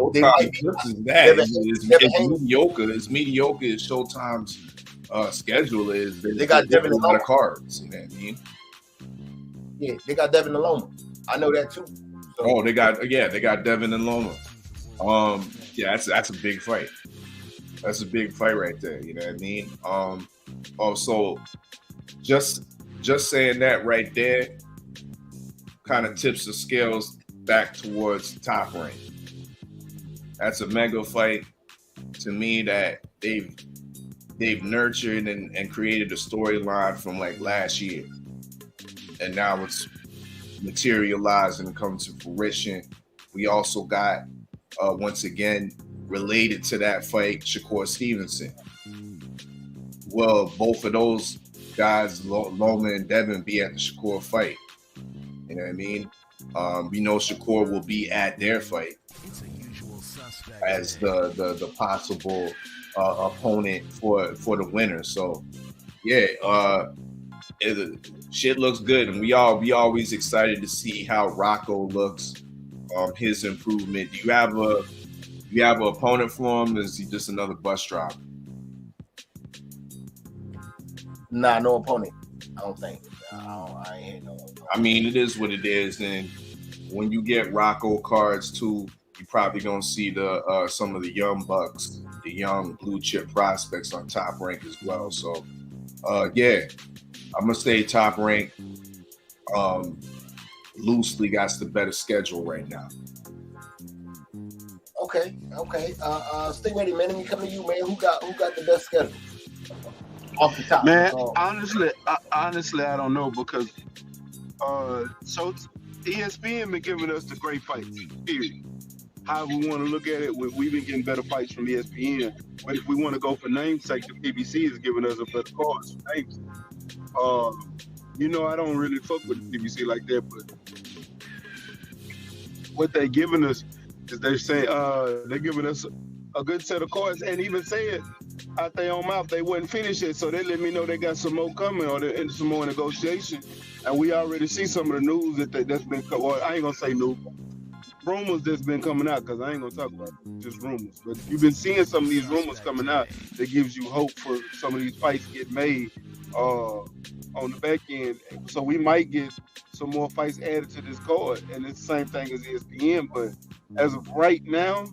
mediocre. It's mediocre. As Showtime's schedule is. They got Devin a lot of cards. You know what I mean? Yeah, they got Devin and Loma. I know that too. So. Oh, they got Devin and Loma. Yeah, that's a big fight. That's a big fight right there. You know what I mean? Also, just saying that right there kind of tips the scales back towards Top Rank. That's a mega fight to me that they've nurtured and created a storyline from like last year, and now it's materialized and come to fruition. We also got once again related to that fight, Shakur Stevenson. Well, both of those guys, Loma and Devin, be at the Shakur fight. You know what I mean? We know Shakur will be at their fight as the possible opponent for the winner. So, yeah, shit looks good, and we always excited to see how Rocco looks, his improvement. Do you have an opponent for him? Is he just another bus driver? Nah, no opponent. I don't think. I ain't no opponent. I mean, it is what it is, and when you get Rocco cards too, you're probably gonna see the some of the young bucks, the young blue chip prospects on Top Rank as well. So, yeah, I'm gonna say Top Rank loosely got the better schedule right now. Okay. Stay ready, man. Let me come to you, man. Who got the best schedule? Off the top. Man, honestly, I don't know, because so ESPN been giving us the great fights, period. However we want to look at it, we've been getting better fights from ESPN. But if we want to go for namesake, the PBC is giving us a better cards for names. I don't really fuck with the PBC like that, but what they're giving us is they're giving us a good set of cards, and even said out their own mouth they wouldn't finish it, so they let me know they got some more coming or some more negotiation. And we already see some of the news that's been, well, I ain't gonna say news, rumors that's been coming out, because I ain't gonna talk about it, just rumors. But you've been seeing some of these rumors coming out that gives you hope for some of these fights get made on the back end. So we might get some more fights added to this card, and it's the same thing as ESPN. But as of right now,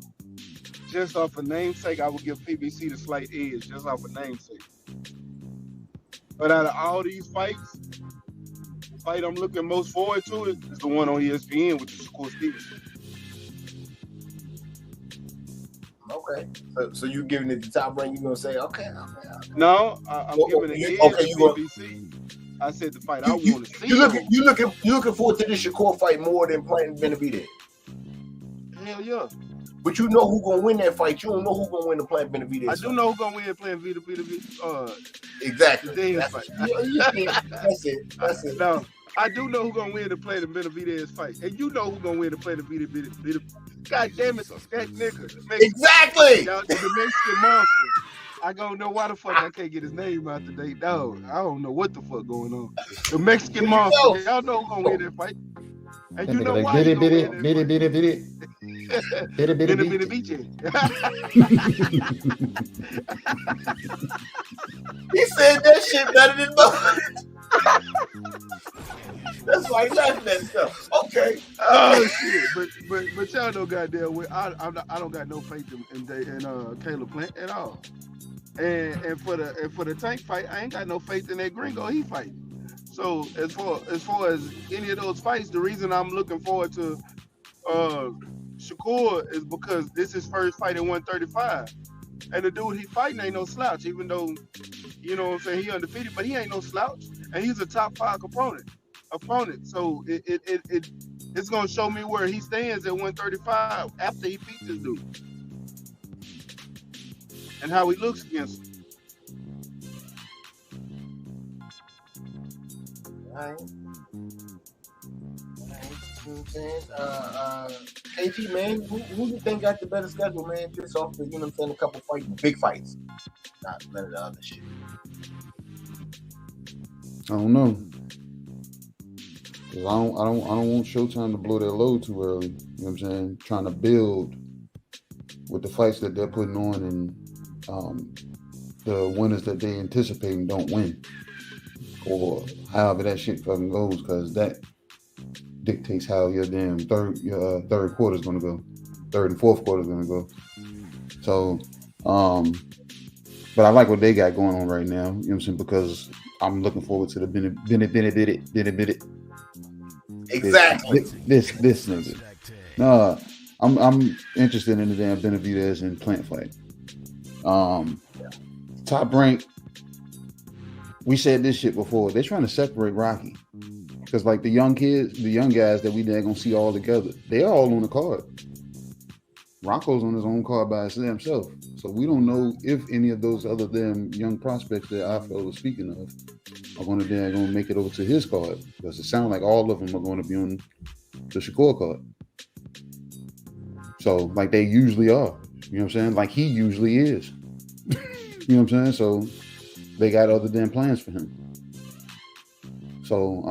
just off of namesake, I would give PBC the slight edge, just off of namesake. But out of all these fights, the fight I'm looking most forward to is the one on ESPN, which is Shakur Stevenson. Okay. So you giving it the top rank, you're going to say, okay. No, I'm giving it edge to PBC. I said the fight I want to see. You looking forward to this Shakur fight more than Plant Benavidez? Hell yeah. But you know who's gonna win that fight. You don't know who's gonna win the Plant Benavidez. I do know who's gonna win Plant Benavidez. Exactly. That's fight. That's it. No, I do know who's gonna win the Plant Benavidez fight, and you know who's gonna win the Plant Benavidez. God damn it, that nigga. Exactly. Y'all, the Mexican monster. I don't know why the fuck I can't get his name out today, dog. I don't know what the fuck going on. The Mexican monster. Y'all know who's gonna win that fight. And you know why? Bitty. He said that shit better than most. That's why he's laughing at stuff. Okay. Oh shit. But y'all know goddamn well. I don't got no faith in Caleb Plant at all. And for the Tank fight, I ain't got no faith in that Gringo he fight. So as far as any of those fights, the reason I'm looking forward to Shakur is because this is his first fight at 135. And the dude he fighting ain't no slouch, even though, you know what I'm saying, he undefeated, but he ain't no slouch. And he's a top 5 opponent. So it's gonna show me where he stands at 135 after he beat this dude. And how he looks against him. All right. You know what I'm saying? KG, man, who you think got the better schedule, man? Just off the, you know what I'm saying, a couple fights, big fights. Not none of the other shit. I don't know. Cause I don't want Showtime to blow their load too early. You know what I'm saying? Trying to build with the fights that they're putting on, and the winners that they anticipating don't win. Or however that shit fucking goes, because that dictates how your damn third quarter is gonna go, third and fourth quarter is gonna go. So, but I like what they got going on right now. You know what I'm saying? Because I'm looking forward to the Bennett. Exactly. This nigga. No, I'm interested in the damn Benavidez and Plant fight. Top rank. We said this shit before. They're trying to separate Rocky. Because like the young guys that we gonna see all together, they're all on the card. Rocco's on his own card by himself. So we don't know if any of those other damn young prospects that I was speaking of are gonna make it over to his card. Because it sounds like all of them are going to be on the Shakur card. So like they usually are. You know what I'm saying? Like he usually is. You know what I'm saying? So they got other damn plans for him. So,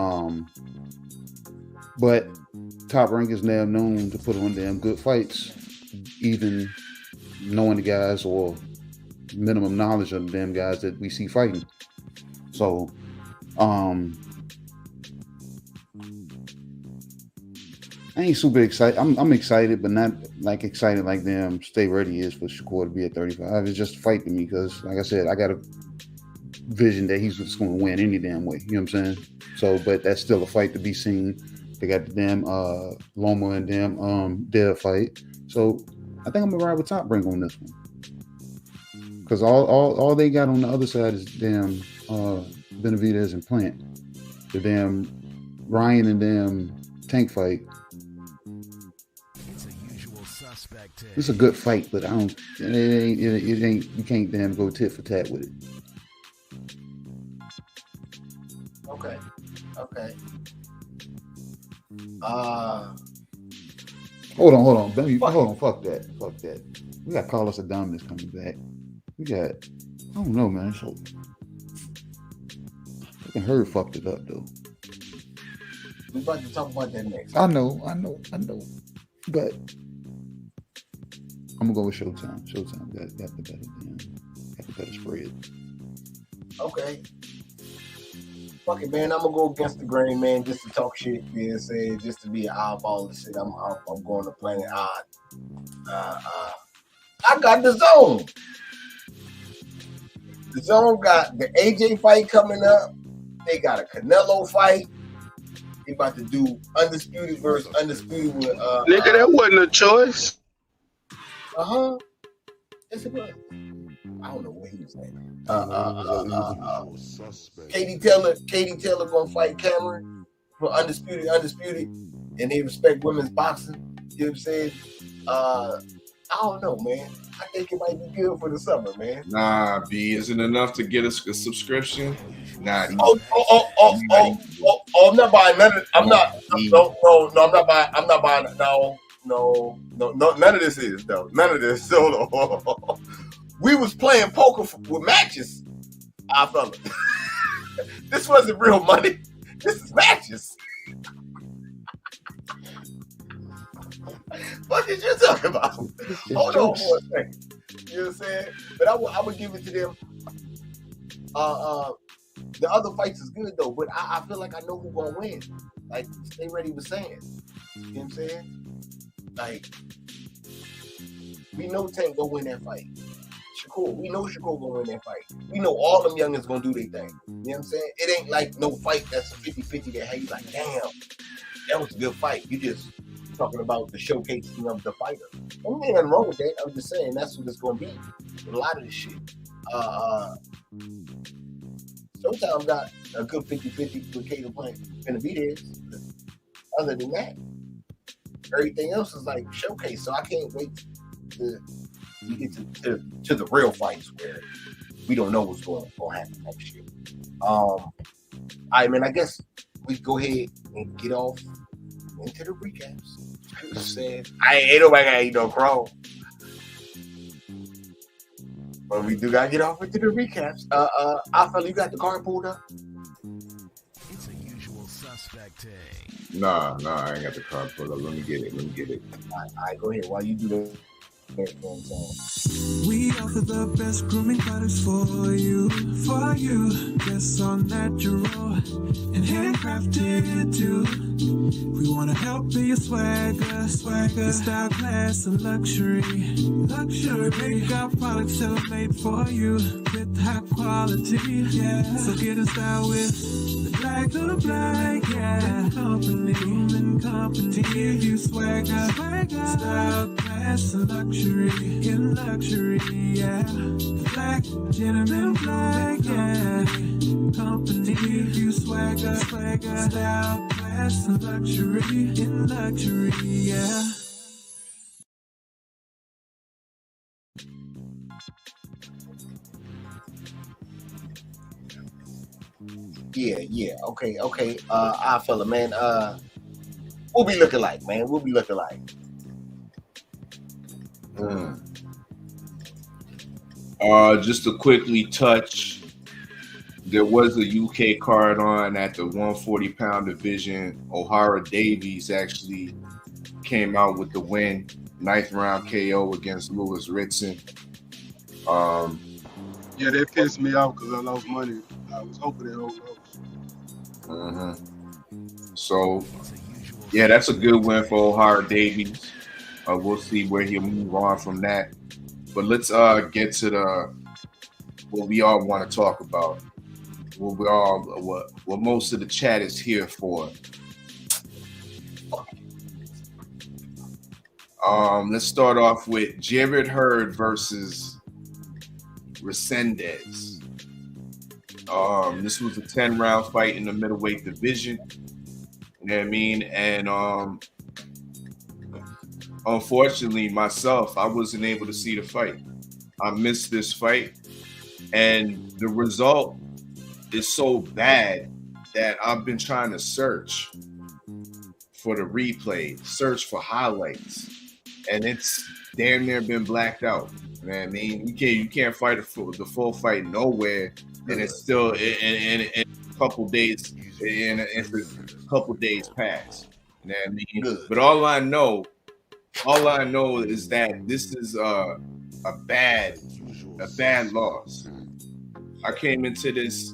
but Top Rank is now known to put on damn good fights, even knowing the guys or minimum knowledge of the damn guys that we see fighting. So, I ain't super excited. I'm excited, but not like excited like damn Stay Ready is for Shakur to be at 35. It's just a fight to me because, like I said, I got a vision that he's just going to win any damn way. You know what I'm saying? So, but that's still a fight to be seen. They got the damn Loma and damn Dev fight. So I think I'm gonna ride with Top Rank on this one because all they got on the other side is damn Benavidez and Plant. The damn Ryan and damn Tank fight. It's a good fight, but it ain't. You can't damn go tit for tat with it. Okay. Hold on. Hold on. Fuck that. We got Carlos Adames coming back. We got. I don't know, man. So fucking Hurd fucked it up though. We about to talk about that next. I know. But I'm gonna go with Showtime. Showtime got the better spread. Okay. Fuck it, man. I'm gonna go against the grain, man, just to talk shit. You know what I'm saying? Just to be an eyeball and shit. I'm going to Planet Odd. I got the Zone. The Zone got the AJ fight coming up. They got a Canelo fight. They about to do Undisputed versus Undisputed with Nigga, that wasn't a choice. Yes, it was. I don't know what he was saying. Katie Taylor gonna fight Cameron for Undisputed, and they respect women's boxing. You know what I'm saying? I don't know, man. I think it might be good for the summer, man. Nah, B, isn't enough to get us a subscription? Nah. I'm not buying none of. I'm not. No, I'm not buying. I'm not buying. No. None of this is though. None of this. So we was playing poker with matches. I felt it. This wasn't real money. This is matches. What did you talk about? Hold on for a second. You know what I'm saying? But I would give it to them. The other fights is good though, but I feel like I know who's gonna win. Like Stay Ready was saying. You know what I'm saying? Like we know Tank gonna win that fight. Shakur, we know Shakur gonna win that fight. We know all them youngins gonna do their thing. You know what I'm saying? It ain't like no fight that's a 50-50 that hey, like, damn, that was a good fight. You just talking about the showcasing of the fighter. Ain't nothing wrong with that. I'm just saying that's what it's gonna be. A lot of this shit. Showtime got a good 50-50 with Cater playing gonna be there. Other than that, everything else is like showcase. So I can't wait to get to the real fights where we don't know what's going to happen next year. I guess we go ahead and get off into the recaps. I'm saying ain't nobody gotta eat no crow. But we do gotta get off into the recaps. I feel you got the card pulled up. It's a usual suspect day. Nah, I ain't got the card pulled up. Let me get it. All right, go ahead. While you do that. We offer the best grooming products for you. Yes, all natural and handcrafted too. We want to help be your swagger, style, class, and luxury. Make our products tailor-made for you with high quality. Yeah, so get in style with the Black to the Black. Yeah, company. Give you swagger, style, class, and luxury. In luxury, yeah. Black, gentleman, black, yeah. Company, give you swagger, style, class, and luxury. In luxury, yeah. Yeah. Okay. I feel it, man. We'll be looking like, man. Just to quickly touch, there was a UK card on at the 140-pound division. O'Hara Davies actually came out with the win, 9th round KO against Lewis Ritson. Yeah, that pissed me off because I lost money. I was hoping it hold up. So, yeah, that's a good win for O'Hara Davies. We'll see where he'll move on from that. But let's get to what we all want to talk about. What most of the chat is here for. Let's start off with Jared Hurd versus Resendez. This was a 10-round fight in the middleweight division. You know what I mean? And unfortunately, myself, I wasn't able to see the fight. I missed this fight, and the result is so bad that I've been trying to search for the replay, search for highlights, and it's damn near been blacked out. You know what I mean? You can't fight the full fight nowhere, and it's still in a couple days. In a couple days past. You know what I mean? But all I know All I know is that this is a bad loss. I came into this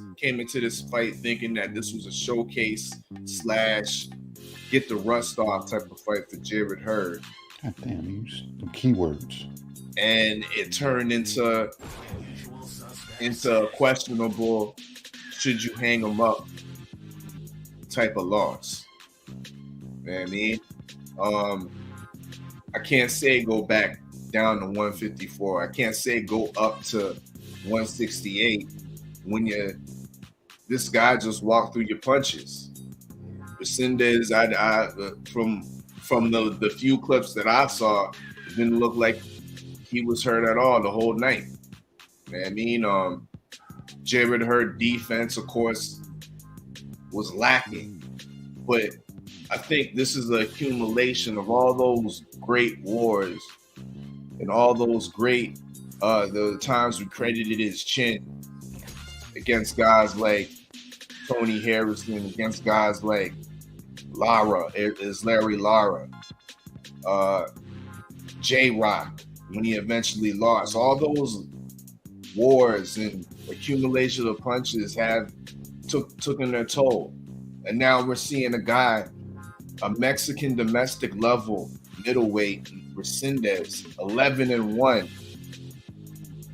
fight thinking that this was a showcase / get the rust off type of fight for Jarrett Hurd. God damn, use the keywords. And it turned into questionable, should you hang him up type of loss. You know what I mean? I can't say go back down to 154. I can't say go up to 168 when this guy just walked through your punches. Resendez, from the few clips that I saw, it didn't look like he was hurt at all the whole night. You know what I mean? Jarrett Hurd defense, of course, was lacking, but I think this is an accumulation of all those great wars and all those great the times we credited his chin against guys like Tony Harrison, against guys like Larry Lara, J-Rock, when he eventually lost. All those wars and accumulation of punches took in their toll. And now we're seeing a Mexican domestic level middleweight, Resendez, 11-1,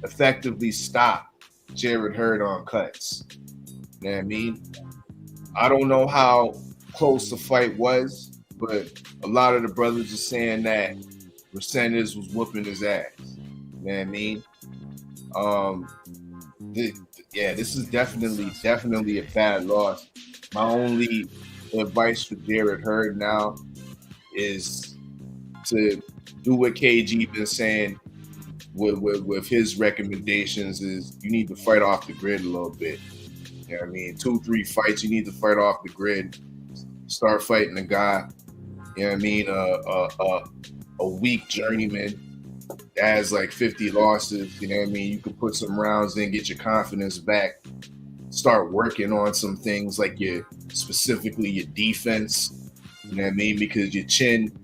effectively stop Jarrett Hurd on cuts. You know what I mean? I don't know how close the fight was, but a lot of the brothers are saying that Resendez was whooping his ass. You know what I mean? This is definitely a bad loss. My only advice for Jarrett Hurd now is to do what KG been saying with his recommendations, is you need to fight off the grid a little bit. You know what I mean? 2-3 fights, you need to fight off the grid. Start fighting a guy, you know what I mean, a weak journeyman that has like 50 losses, you know what I mean? You can put some rounds in, get your confidence back, start working on some things like specifically your defense, you know what I mean? Because your chin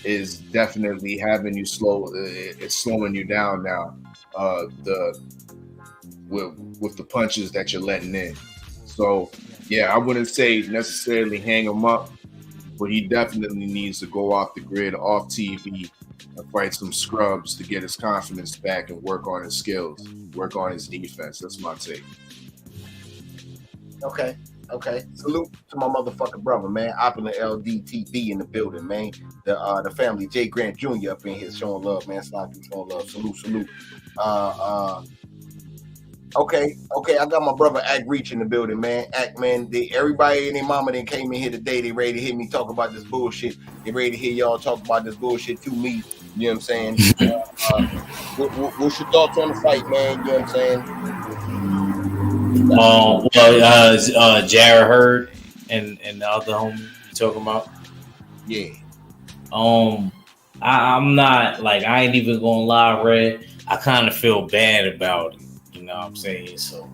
is definitely having you it's slowing you down now. With the punches that you're letting in. So yeah, I wouldn't say necessarily hang him up, but he definitely needs to go off the grid, off TV, and fight some scrubs to get his confidence back and work on his skills, work on his defense. That's my take. Okay. Salute to my motherfucking brother, man. Opulent LDTV in the building, man. The family, Jay Grant Jr. up in here showing love, man. Slide through showing love. Salute. Okay. I got my brother Ack Reach in the building, man. Ack, man, everybody and their mama that came in here today, they ready to hear me talk about this bullshit. They ready to hear y'all talk about this bullshit to me. You know what I'm saying? What's your thoughts on the fight, man? You know what I'm saying? Jarrett Hurd and the other homie you talking about? Yeah. I'm not, like, I ain't even gonna lie, Red. I kind of feel bad about it. You know what I'm saying? So,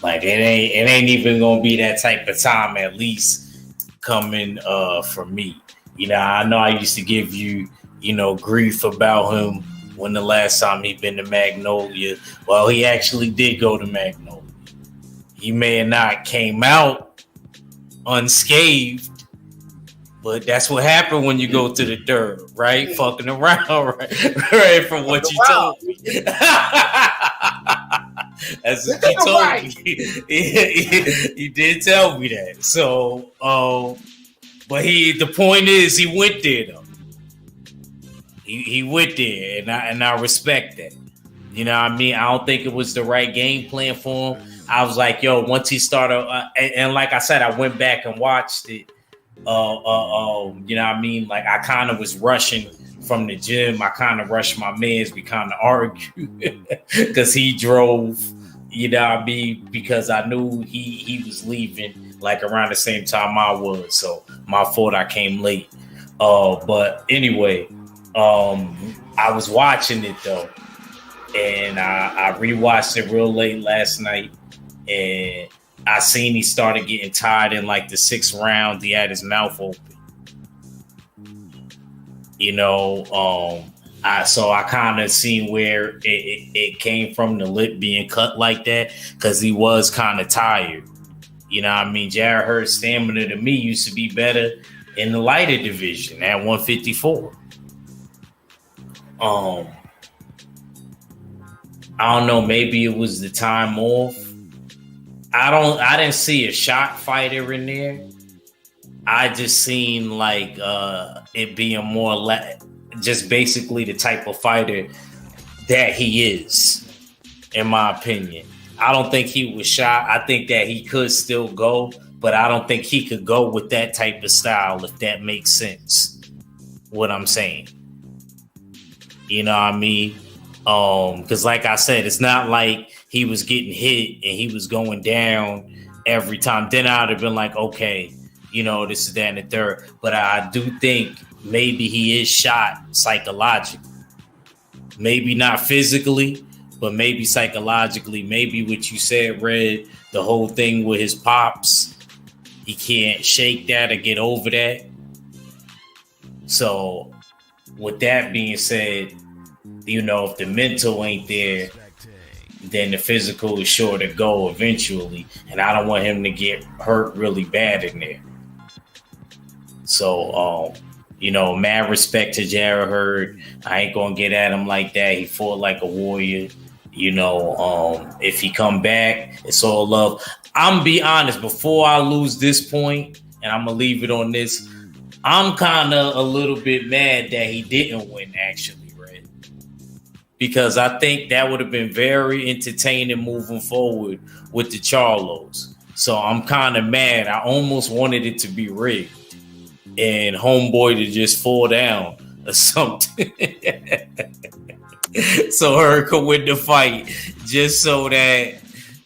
like, it ain't even gonna be that type of time, at least coming for me. You know, I know I used to give you, grief about him when the last time he been to Magnolia. Well, he actually did go to Magnolia. He may have not came out unscathed, but that's what happened when you go to the dirt, right? Fucking around, right? From what you told me. That's what you told me. He did tell me that. So, but the point is, he went there though. He went there, and I respect that. You know what I mean? I don't think it was the right game plan for him. I was like, yo, once he started, and like I said, I went back and watched it. You know what I mean? Like, I kind of was rushing from the gym. I kind of rushed my mans. We kind of argued because he drove, you know what I mean? Because I knew he was leaving like around the same time I was. So my fault, I came late. But anyway, I was watching it though. And I rewatched it real late last night. And I seen he started getting tired in like the 6th round. He had his mouth open. You know, I kind of seen where it came from, the lip being cut like that, because he was kind of tired. You know what I mean? Jarrett Hurd's stamina to me used to be better in the lighter division at 154. I don't know, maybe it was the time off. I didn't see a shot fighter in there. I just seen like it being more just basically the type of fighter that he is, in my opinion. I don't think he was shot. I think that he could still go, but I don't think he could go with that type of style, if that makes sense, what I'm saying. You know what I mean? Because like I said, it's not like he was getting hit and he was going down every time. Then I'd have been like, okay, you know, this is that and the third. But I do think maybe he is shot psychologically. Maybe not physically, but maybe psychologically. Maybe what you said, Red, the whole thing with his pops, he can't shake that or get over that. So with that being said, you know, if the mental ain't there, then the physical is sure to go eventually. And I don't want him to get hurt really bad in there. So, you know, mad respect to Jarrett Hurd. I ain't going to get at him like that. He fought like a warrior. You know, if he come back, it's all love. I'm be honest, before I lose this point, and I'm going to leave it on this, I'm kind of a little bit mad that he didn't win, actually, right? Because I think that would have been very entertaining moving forward with the Charlos. So I'm kind of mad. I almost wanted it to be rigged and homeboy to just fall down or something. So Hurd could win the fight, just so that,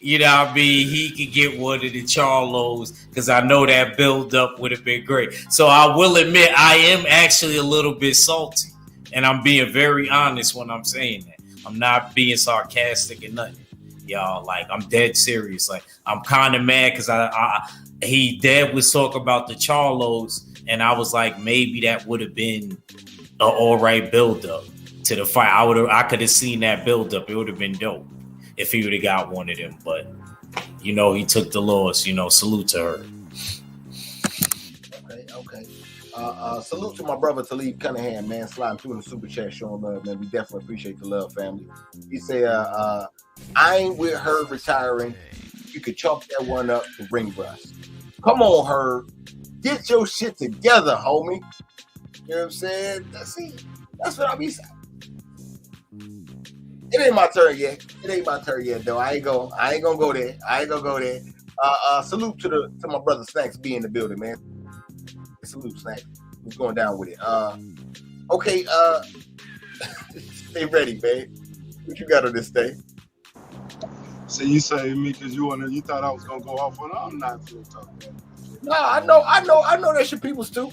you know what I mean, he could get one of the Charlos, because I know that build-up would have been great. So I will admit, I am actually a little bit salty, and I'm being very honest when I'm saying that. I'm not being sarcastic or nothing, y'all. Like, I'm dead serious. Like, I'm kind of mad because Dad was talking about the Charlos, and I was like, maybe that would have been an all right build-up to the fight. I could have seen that build-up. It would have been dope if he would have got one of them. But, you know, he took the loss. You know, salute to her. Okay. Salute to my brother Talib Cunningham, man. Sliding through in the super chat, showing love, man. We definitely appreciate the love, family. He said, I ain't with her retiring. You could chalk that one up to ring rust. Come on, Herb. Get your shit together, homie. You know what I'm saying? That's what I be saying. It ain't my turn yet. Though. I ain't gonna go there. Salute to my brother Snacks be in the building, man. Salute, Snacks. What's going down with it? Okay, stay ready, man. What you got on this day? So you say me because you thought I was gonna go off on it. I'm not gonna talk about it. No, I know that's your people's too.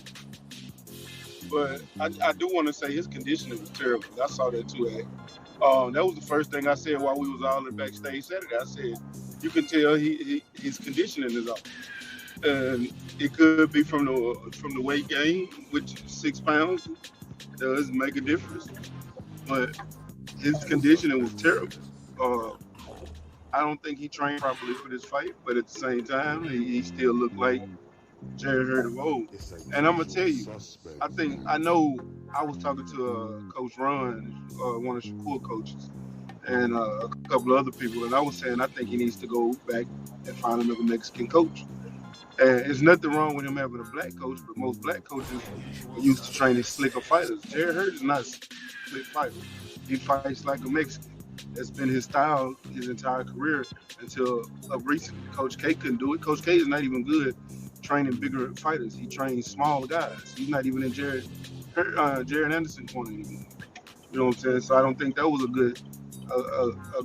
But I do want to say his conditioning was terrible. I saw that too. That was the first thing I said while we was all in backstage Saturday. I said, you can tell his conditioning is off. And it could be from the weight gain, which 6 pounds does make a difference. But his conditioning was terrible. I don't think he trained properly for this fight, but at the same time, he still looked like Jarrett Hurd of old. And I'm gonna tell you, I know I was talking to Coach Ron, one of Shakur coaches, and a couple of other people, and I was saying I think he needs to go back and find another Mexican coach. And there's nothing wrong with him having a black coach, but most black coaches are used to training slicker fighters. Jarrett Hurd is not a slick fighter. He fights like a Mexican. That's been his style his entire career until recently. Coach K couldn't do it. Coach K is not even good training bigger fighters. He trains small guys. He's not even in Jared Anderson corner anymore. You know what I'm saying? So I don't think that was a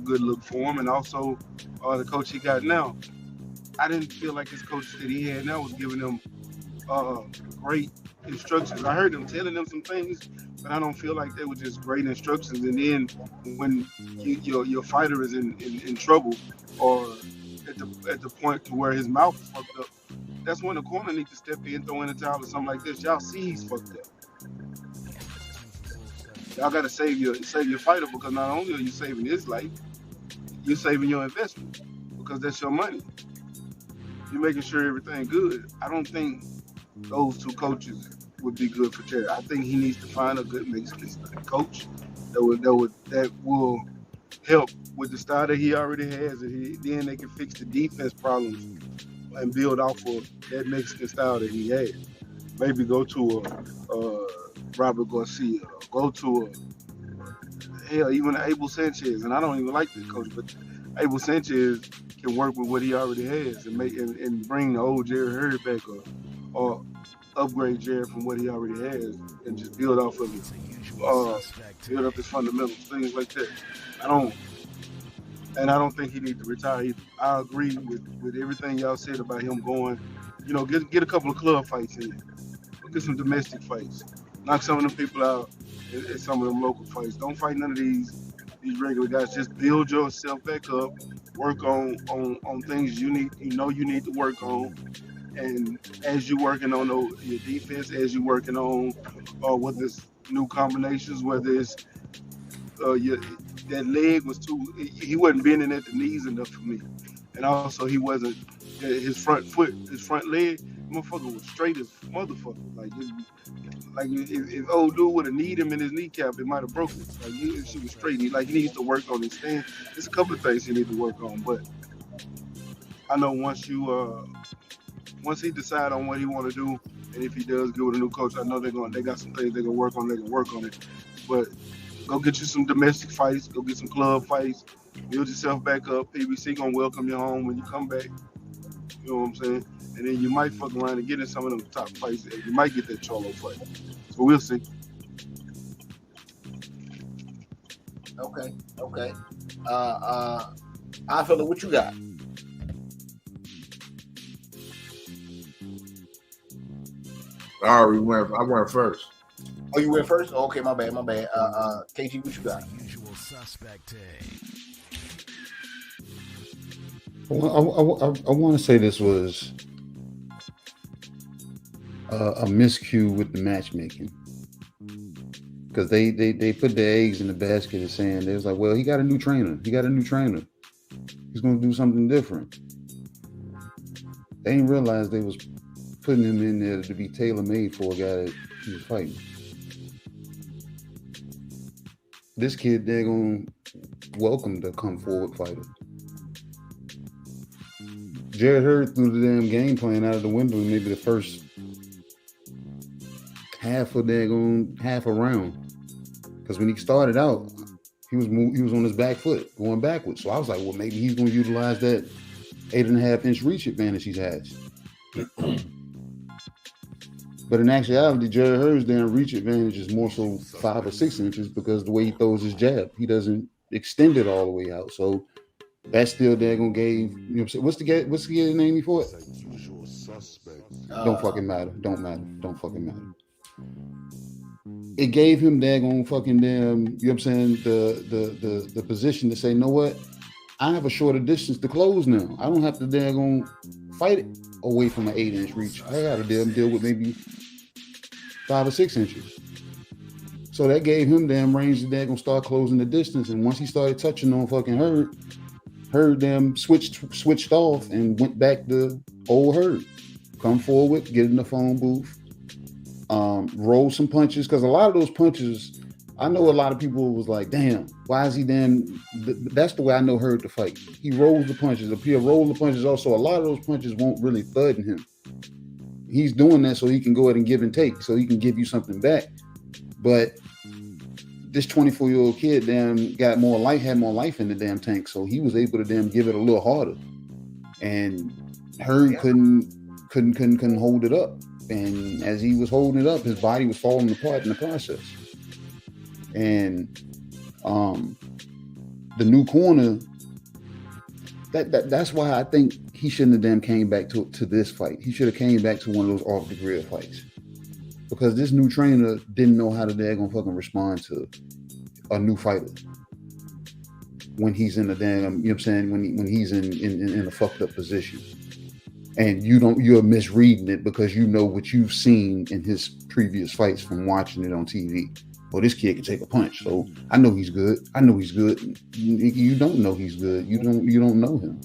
good look for him. And also the coach he got now, I didn't feel like his coach that he had now was giving him great instructions. I heard him telling them some things, but I don't feel like they were just great instructions. And then when your fighter is in trouble or at the point to where his mouth is fucked up, that's when the corner needs to step in, throw in a towel or something like this. Y'all see he's fucked up. Y'all got to save your fighter, because not only are you saving his life, you're saving your investment, because that's your money. You're making sure everything good. I don't think those two coaches would be good for Terry. I think he needs to find a good Mexican coach that will help with the style that he already has, and then they can fix the defense problems and build off of that Mexican style that he had. Maybe go to a Robert Garcia, go to even Abel Sanchez, and I don't even like this coach, but Abel Sanchez can work with what he already has and bring the old Jerry Hurd back or upgrade Jerry from what he already has and just build off of it. Build up his fundamentals, things like that. I don't think he needs to retire either. I agree with everything y'all said about him going, get a couple of club fights in. Get some domestic fights. Knock some of them people out at some of them local fights. Don't fight none of these regular guys. Just build yourself back up. Work on things you need to work on. And as you're working on your defense, as you're working on whether it's new combinations, whether it's that leg was he wasn't bending at the knees enough for me. And also his front leg, motherfucker was straight as motherfucker. Like if old dude would have kneed him in his kneecap, it might have broken. Like she was straight. He needs to work on his stance. There's a couple of things he needs to work on, but I know once he decide on what he want to do, and if he does get with a new coach, I know they got some things they can work on. They can work on it, but go get you some domestic fights. Go get some club fights. Build yourself back up. PBC gonna welcome you home when you come back. You know what I'm saying? And then you might fuck around and get in some of them top fights. And you might get that Cholo fight. So we'll see. Okay. I feel it. What you got? I went first. Oh, you went first? Okay, my bad. KG, what you got? I want to say this was a miscue with the matchmaking, because they put the eggs in the basket of saying, they was like, well, he got a new trainer. He's going to do something different. They didn't realize they was putting him in there to be tailor-made for a guy that he was fighting. This kid, they're going to welcome the come-forward fighter. Jared Hurd threw the damn game plan out of the window in maybe the first half a round. Because when he started out, he was on his back foot, going backwards. So I was like, well, maybe he's going to utilize that 8.5-inch reach advantage he has. But in actuality, Jared Hurd's damn reach advantage is more so 5 or 6 inches, because the way he throws his jab, he doesn't extend it all the way out. So that still daggone gave, you know what I'm saying? What's the guy's name for it? Don't fucking matter. Don't fucking matter. It gave him daggone fucking damn, you know what I'm saying, the position to say, you know what? I have a shorter distance to close now. I don't have to daggone fight it away from an 8-inch reach. I got to deal with maybe 5 or 6 inches. So that gave him damn range that they're gonna start closing the distance. And once he started touching on fucking Hurd them switched off and went back to old Hurd. Come forward, get in the phone booth, roll some punches, because a lot of those punches, I know a lot of people was like, damn, why is he damn? That's the way I know Hurd to fight. He rolls the punches. If he'll roll the punches, also a lot of those punches won't really thud in him. He's doing that so he can go ahead and give and take, so he can give you something back. But this 24-year-old kid had more life in the damn tank, so he was able to damn give it a little harder. And Hurd couldn't hold it up. And as he was holding it up, his body was falling apart in the process. And the new corner, that's why I think he shouldn't have damn came back to this fight. He should have came back to one of those off the grid fights, because this new trainer didn't know how to daggone fucking respond to a new fighter when he's in a damn, you know what I'm saying, when he's in a fucked up position. And you're misreading it because you know what you've seen in his previous fights from watching it on TV. oh, this kid can take a punch. So I know he's good. I know he's good. You don't know he's good. You don't know him.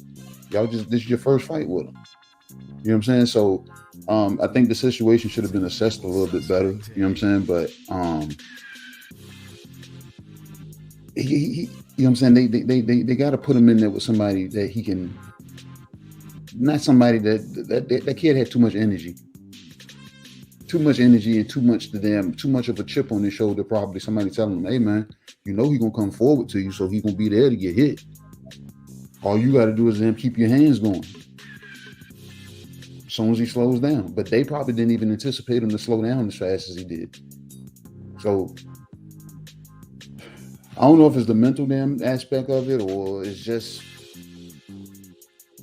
Y'all this is your first fight with him. You know what I'm saying? So I think the situation should have been assessed a little bit better. You know what I'm saying? But he you know what I'm saying? They got to put him in there with somebody that he can. Not somebody that kid had too much energy. Too much energy and too much of a chip on his shoulder. Probably somebody telling him, "Hey man, you know he's gonna come forward to you, so he's gonna be there to get hit. All you got to do is keep your hands going as soon as he slows down." But they probably didn't even anticipate him to slow down as fast as he did. So I don't know if it's the mental damn aspect of it or it's just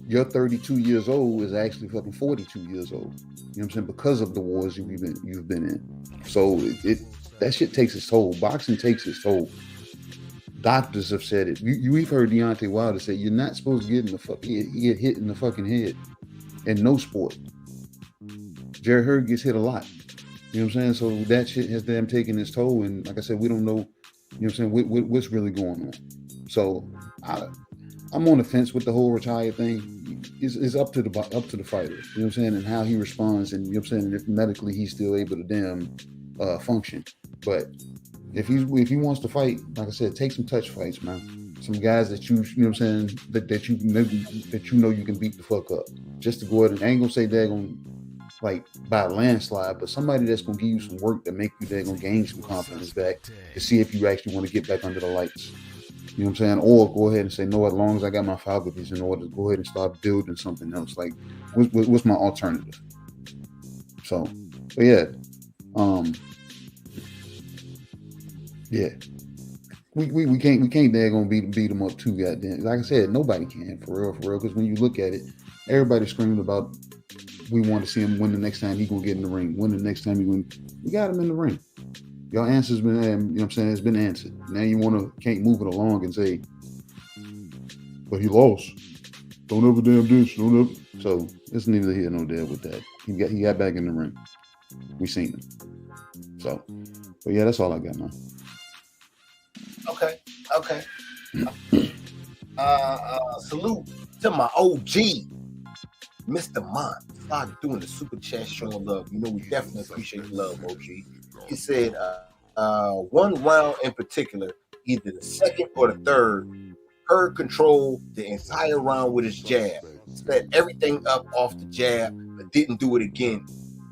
you're 32 years old is actually fucking 42 years old. You know what I'm saying? Because of the wars you've been in. So that shit takes its toll. Boxing takes its toll. Doctors have said it. You've heard Deontay Wilder say you're not supposed to get hit in the fucking head in no sport. Jerry Hurd gets hit a lot. You know what I'm saying? So that shit has them taking its toll. And like I said, we don't know, you know what I'm saying, what's really going on. So I'm on the fence with the whole retire thing. It's up to the fighter, you know what I'm saying, and how he responds, and you know what I'm saying, if medically he's still able to damn function. But if he wants to fight, like I said, take some touch fights, man. Some guys that you know what I'm saying, that you know you can beat the fuck up. Just to go ahead and I ain't gonna say they're gonna like by a landslide, but somebody that's gonna give you some work that make you they're gonna gain some confidence back to see if you actually want to get back under the lights. You know what I'm saying? Or go ahead and say, no, as long as I got my faculties in order, go ahead and start building something else. Like, what's my alternative? So, but yeah. Yeah. We can't they're gonna beat them up too goddamn. Like I said, nobody can for real. Because when you look at it, everybody's screaming about we want to see him win the next time he gonna get in the ring. Win the next time he win. We got him in the ring. Your answer's been, you know what I'm saying, it's been answered. Now you can't move it along and say, but he lost. Don't ever damn this. Don't ever. So it's neither here nor there with that. He got back in the ring. We seen him. So, but yeah, that's all I got, man. Okay. Salute to my OG, Mr. Mont. Start doing the super chat, showing love. You know we definitely appreciate the love, OG. He said one round in particular, either the second or the third, Hurd controlled the entire round with his jab. Set everything up off the jab, but didn't do it again.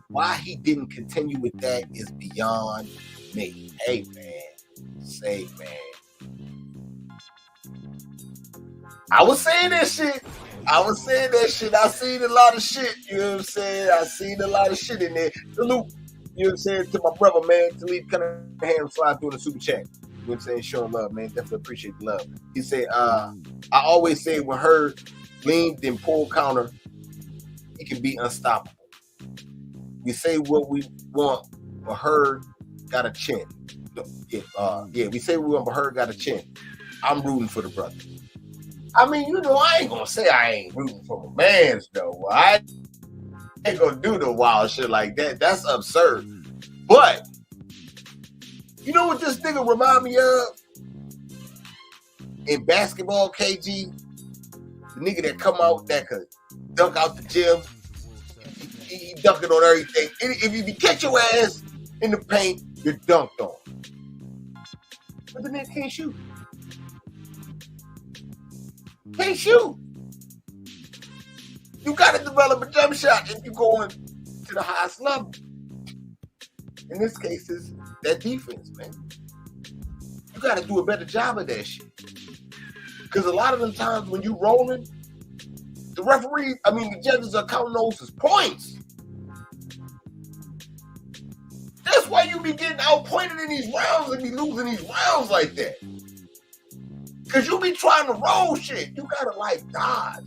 Why he didn't continue with that is beyond me. Hey, man. Say, man. I was saying that shit. I seen a lot of shit. You know what I'm saying? I seen a lot of shit in there. Salute. You know what I'm saying? To my brother, man, to leave Cunningham slide through the super chat. You know what I'm saying? Showing love, man. Definitely appreciate the love. He said, I always say when Hurd leaned and pulled counter, he can be unstoppable. We say what we want, but Hurd got a chin. We say we want, but Hurd got a chin. I'm rooting for the brother. I mean, you know, I ain't gonna say I ain't rooting for my mans, though. I ain't gonna do the wild shit like that. That's absurd. But you know what this nigga remind me of? In basketball, KG, the nigga that come out that could dunk out the gym. He dunking on everything. If you catch your ass in the paint, you're dunked on. But the nigga can't shoot. Can't shoot. You got to develop a jump shot if you're going to the highest level. In this case, it's that defense, man. You got to do a better job of that shit. Because a lot of the times when you rolling, the judges are counting those as points. That's why you be getting outpointed in these rounds and be losing these rounds like that. Because you be trying to roll shit. You got to like dodge.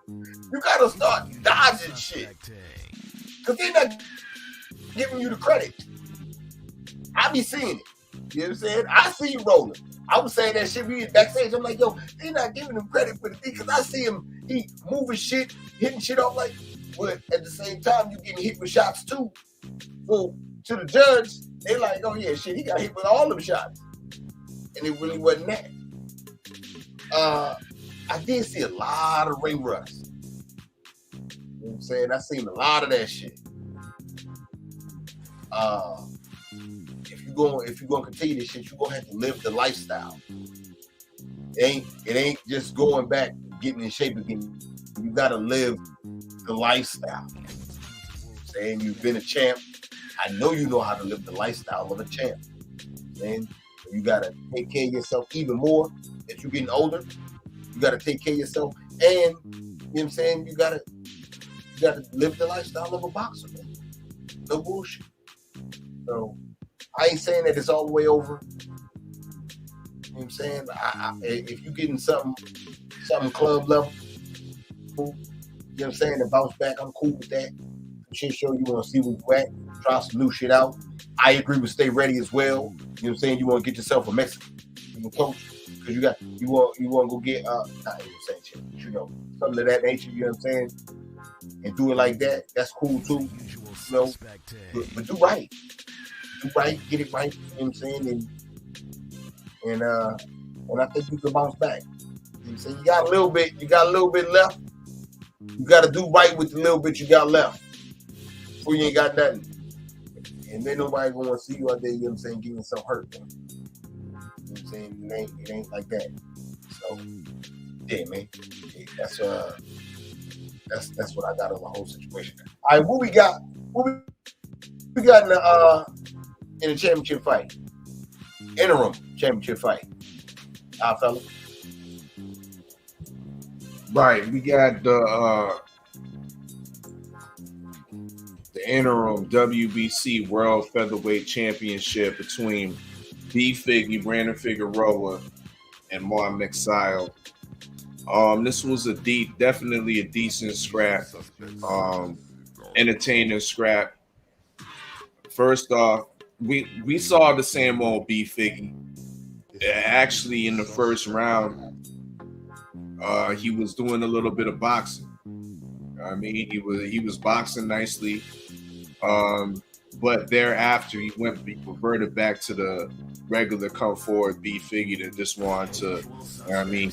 You got to start dodging shit. Because they're not giving you the credit. I be seeing it. You know what I'm saying? I see you rolling. I was saying that shit. We in backstage. I'm like, yo, they're not giving him credit for the thing. Because I see him, he moving shit, hitting shit off like, but at the same time, you getting hit with shots too. So to the judge, They like, oh yeah, shit, he got hit with all them shots. And it really wasn't that. I did see a lot of ring rust. You know what I'm saying? I seen a lot of that shit. If you're gonna continue this shit, you're gonna have to live the lifestyle. It ain't just going back, getting in shape again. You gotta live the lifestyle. You know what I'm saying? You've been a champ. I know you know how to live the lifestyle of a champ. And you gotta take care of yourself even more as you're getting older. You gotta take care of yourself, and you know what I'm saying, you gotta live the lifestyle of a boxer, man. No bullshit. So I ain't saying that it's all the way over. You know what I'm saying? If you getting something club level, you know what I'm saying, to bounce back, I'm cool with that. Shit show you want to see where you at, try some new shit out. I agree with stay ready as well. You know what I'm saying? You want to get yourself a Mexican coach because you want to go get not even saying shit, but you know, something of that nature. You know what I'm saying? And do it like that. That's cool too. You know, but do right, get it right. You know what I'm saying? And I think you can bounce back. You know what I'm saying? You got a little bit left. You got to do right with the little bit you got left. Before you ain't got nothing. And then nobody gonna see you out there, you know what I'm saying, getting yourself hurt. You know what I'm saying? It ain't like that. So yeah, man. Yeah, that's what I got on the whole situation. All right, what we got in the championship fight? Interim championship fight. Fella. Right, we got the interim WBC World Featherweight Championship between B. Figgy, Brandon Figueroa, and Martin McSile. This was definitely a decent scrap, entertaining scrap. First off, we saw the same old B. Figgy. Actually, in the first round, he was doing a little bit of boxing. I mean, he was boxing nicely, but thereafter he reverted back to the regular come forward B Figgy that just wanted to,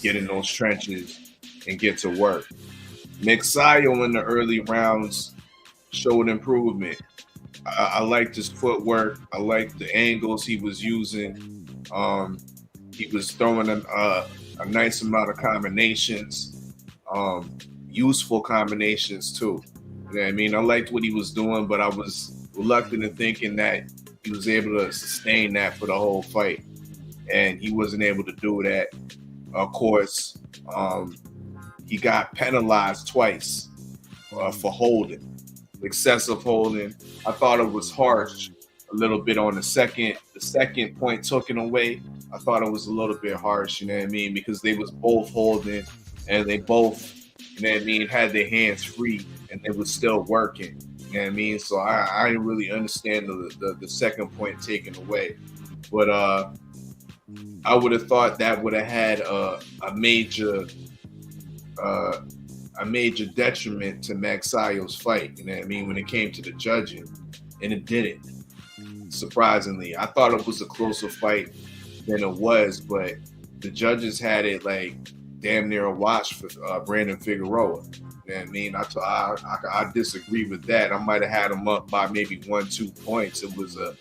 get in those trenches and get to work. McSile in the early rounds showed improvement. I liked his footwork. I liked the angles he was using. He was throwing a nice amount of combinations. Useful combinations too. You know what I mean? I liked what he was doing, but I was reluctant in thinking that he was able to sustain that for the whole fight. And he wasn't able to do that. Of course, he got penalized twice for holding. Excessive holding. I thought it was harsh a little bit on the second point taken away. I thought it was a little bit harsh, you know what I mean? Because they was both holding and they both, you know what I mean, had their hands free and they was still working. You know what I mean? So I didn't really understand the second point taken away. But I would have thought that would have had a major detriment to McSile's fight. You know what I mean? When it came to the judging, and it didn't. Surprisingly, I thought it was a closer fight than it was, but the judges had it like damn near a wash for Brandon Figueroa. You know what I mean? I disagree with that. I might have had him up by maybe 1-2 points. It was a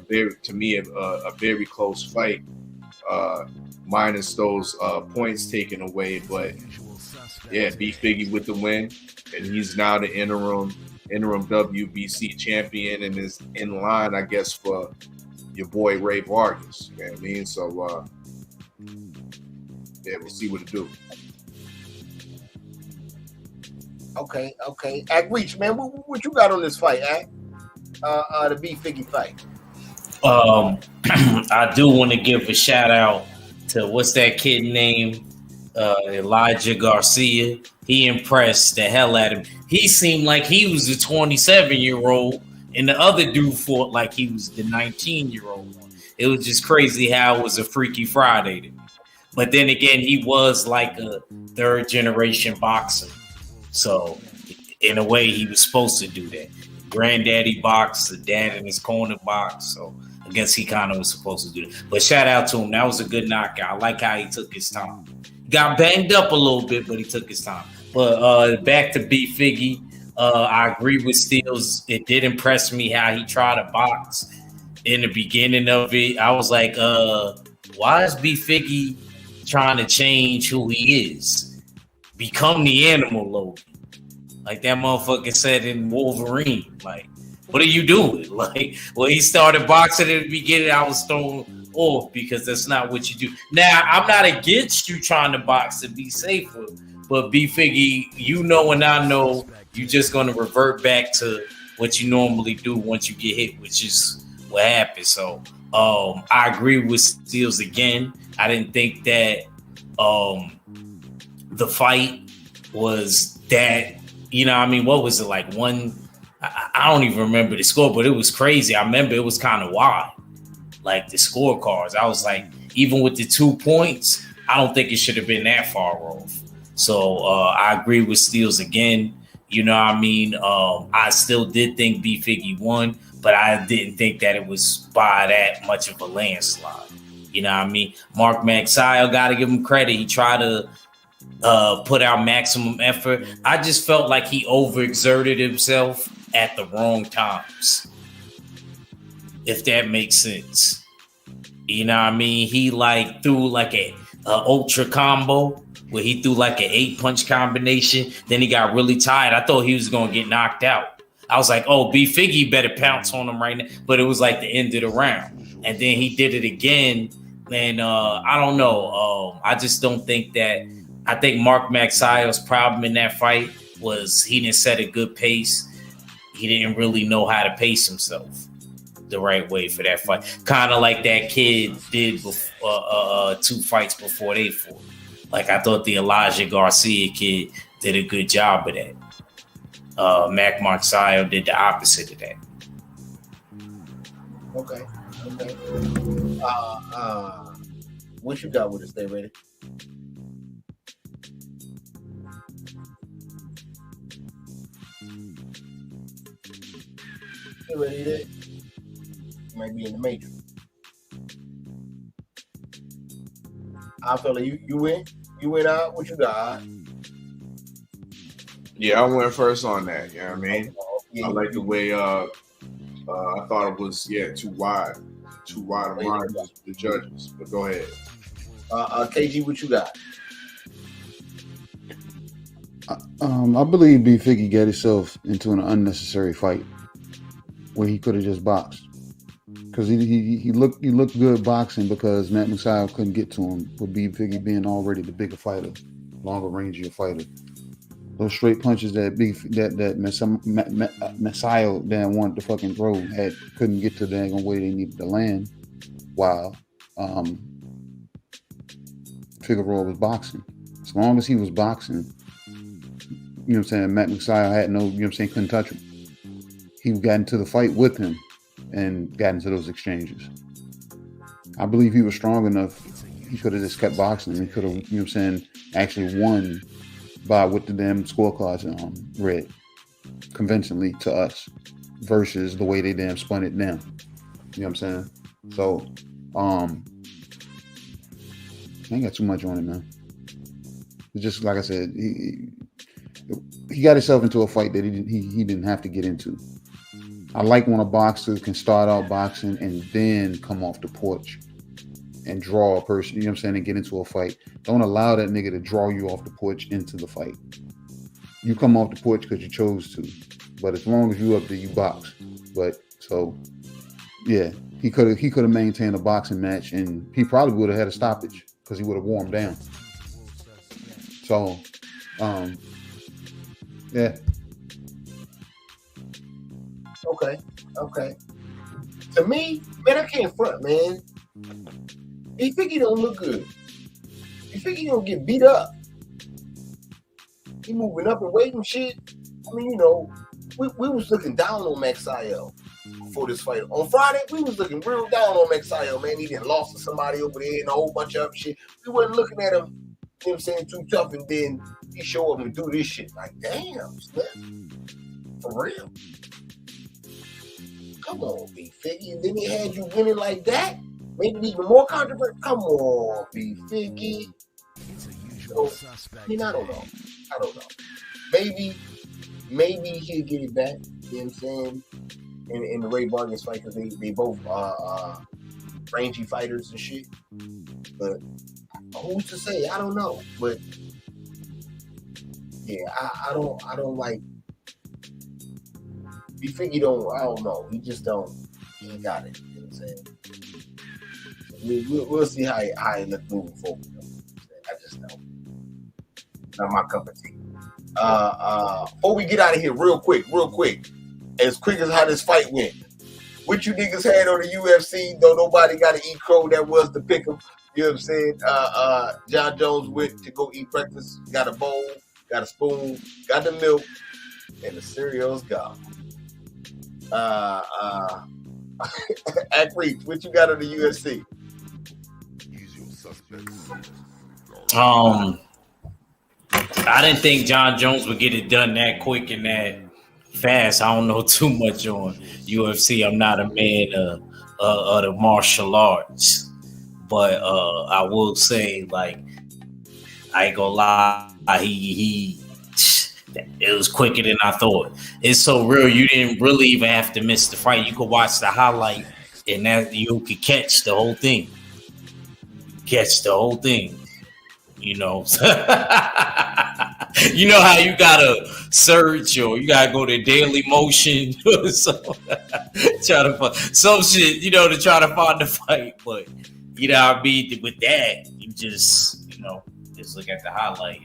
very close fight, minus those points taken away. But yeah, B Figgy with the win, and he's now the interim WBC champion and is in line, I guess, for your boy Ray Vargas. You know what I mean? So yeah, we'll see what it do. Okay. Act Reach, man, what you got on this fight, Act? The B Figgy fight. I do want to give a shout out to what's that kid name? Elijah Garcia. He impressed the hell out of him. He seemed like he was a 27-year-old, and the other dude fought like he was the 19-year-old. It was just crazy how it was a Freaky Friday to me. But then again, he was like a third-generation boxer. So, in a way, he was supposed to do that. Granddaddy boxed, the dad in his corner box. So, I guess he kind of was supposed to do that. But shout out to him. That was a good knockout. I like how he took his time. Got banged up a little bit, but he took his time. But back to B Figgy. I agree with Steels. It did impress me how he tried to box in the beginning of it. I was like, why is B Figgy trying to change who he is? Become the animal, Logan. Like that motherfucker said in Wolverine. Like, what are you doing? Like, when he started boxing in the beginning, I was thrown off because that's not what you do. Now, I'm not against you trying to box to be safer, but B Figgy, you know and I know you're just going to revert back to what you normally do once you get hit, which is what happened. So I agree with Steels again. I didn't think that the fight was that, you know, I mean, what was it, like one? I don't even remember the score, but it was crazy. I remember it was kind of wild, like the scorecards. I was like, even with the 2 points, I don't think it should have been that far off. So I agree with Steels again. You know what I mean? I still did think B Figgy won, but I didn't think that it was by that much of a landslide. You know what I mean? Mark Magsayo, got to give him credit. He tried to put out maximum effort. I just felt like he overexerted himself at the wrong times, if that makes sense. You know what I mean? He like threw like a ultra combo where he threw like an 8-punch combination. Then he got really tired. I thought he was going to get knocked out. I was like, oh, B Figgy better pounce on him right now. But it was like the end of the round. And then he did it again. And I don't know. I just don't think that. I think Mark Magsayo's problem in that fight was he didn't set a good pace. He didn't really know how to pace himself the right way for that fight. Kind of like that kid did 2 fights before they fought. Like, I thought the Elijah Garcia kid did a good job of that. Mac Magsayo did the opposite of that. Okay. What you got with us? Stay ready. Stay ready there. You might be in the matrix. I feel like you win. You went out. What you got? Yeah, I went first on that. You know what I mean? I like the way I thought it was too wide of margins the judges. But go ahead. KG, what you got? I believe B Figgy got himself into an unnecessary fight where he could have just boxed. Because he looked good boxing because Matt Magsayo couldn't get to him, with B Figgy being already the bigger fighter, longer rangier fighter. Those straight punches that Magsayo didn't want to fucking throw couldn't get to the dang way they needed to land while Figueroa was boxing. As long as he was boxing, you know what I'm saying, Matt Magsayo had no, you know what I'm saying, couldn't touch him. He got into the fight with him and got into those exchanges. I believe he was strong enough. He could have just kept boxing. He could have, you know what I'm saying, actually won by what the damn scorecards read conventionally to us versus the way they damn spun it down. You know what I'm saying? So, I ain't got too much on it, man. It's just like I said, he got himself into a fight that he didn't have to get into. I like when a boxer can start out boxing and then come off the porch and draw a person, you know what I'm saying, and get into a fight. Don't allow that nigga to draw you off the porch into the fight. You come off the porch because you chose to. But as long as you up there, you box. But so, yeah, he could have maintained a boxing match and he probably would have had a stoppage because he would have warmed down. So, yeah. Okay. To me, man, I can't front, man. You think he don't look good? You think he don't get beat up? He moving up and weight and shit. I mean, you know, we was looking down on Magsayo before this fight. On Friday, we was looking real down on Magsayo, man. He done lost to somebody over there and a whole bunch of other shit. We wasn't looking at him, you know what I'm saying, too tough, and then he show up and do this shit. Like, damn, man. For real. Come on, B Figgy. And then he had you winning like that. Maybe even more controversial. Come on, B Figgy. So, I mean, I don't know. Maybe he'll get it back. You know what I'm saying? In the Ray Vargas fight, because they both rangy fighters and shit. But who's to say? I don't know. But yeah, I don't like. B Figgy I don't know. He just don't. He ain't got it. You know what I'm saying? We'll see how he looks moving forward. You know I just don't. Not my cup of tea. Before we get out of here, real quick, as quick as how this fight went, what you niggas had on the UFC, though nobody got to eat crow, that was the pick 'em. You know what I'm saying? John Jones went to go eat breakfast, got a bowl, got a spoon, got the milk, and the cereal's gone. Act Reach, what you got on the UFC? I didn't think John Jones would get it done that quick and that fast. I don't know too much on UFC. I'm not a man of the martial arts, but I will say, like, I ain't gonna lie, he it was quicker than I thought. It's so real. You didn't really even have to miss the fight. You could watch the highlight, and that you could catch the whole thing. You know. You know how you gotta search or you gotta go to Daily Motion or something, try to find some shit, you know, to try to find the fight. But you know what I mean? With that, you just, you know, just look at the highlight.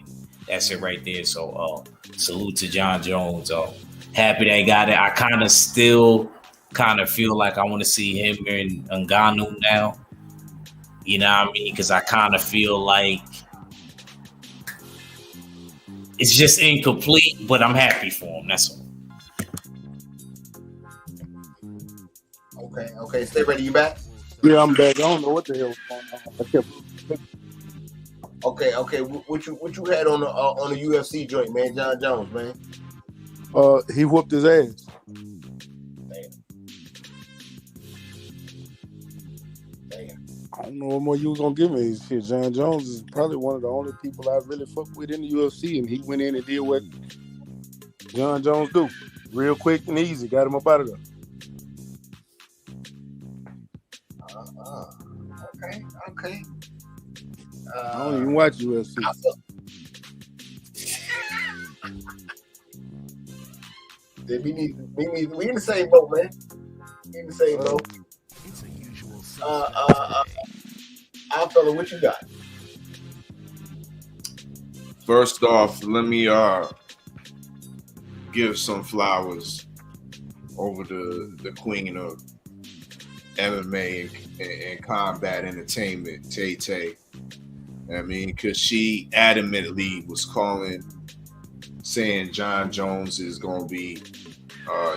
That's it right there. So salute to John Jones. Happy they got it. I kind of still feel like I want to see him in Ngannou now. You know what I mean? Because I kind of feel like it's just incomplete, but I'm happy for him. That's all. Okay. Stay ready. You back? Yeah, I'm back. I don't know what the hell was going on. Okay. What you had on the UFC joint, man? John Jones, man. He whooped his ass. I don't know what more you was gonna give me. Shit, John Jones is probably one of the only people I really fuck with in the UFC, and he went in and did what John Jones do, real quick and easy. Got him up out of there. Okay. I don't even watch UFC. We need the same boat, man. We in the same boat. Our fella, what you got? First off, let me give some flowers over the queen of MMA and combat entertainment, Tay Tay. I mean, because she adamantly was saying John Jones is going to be,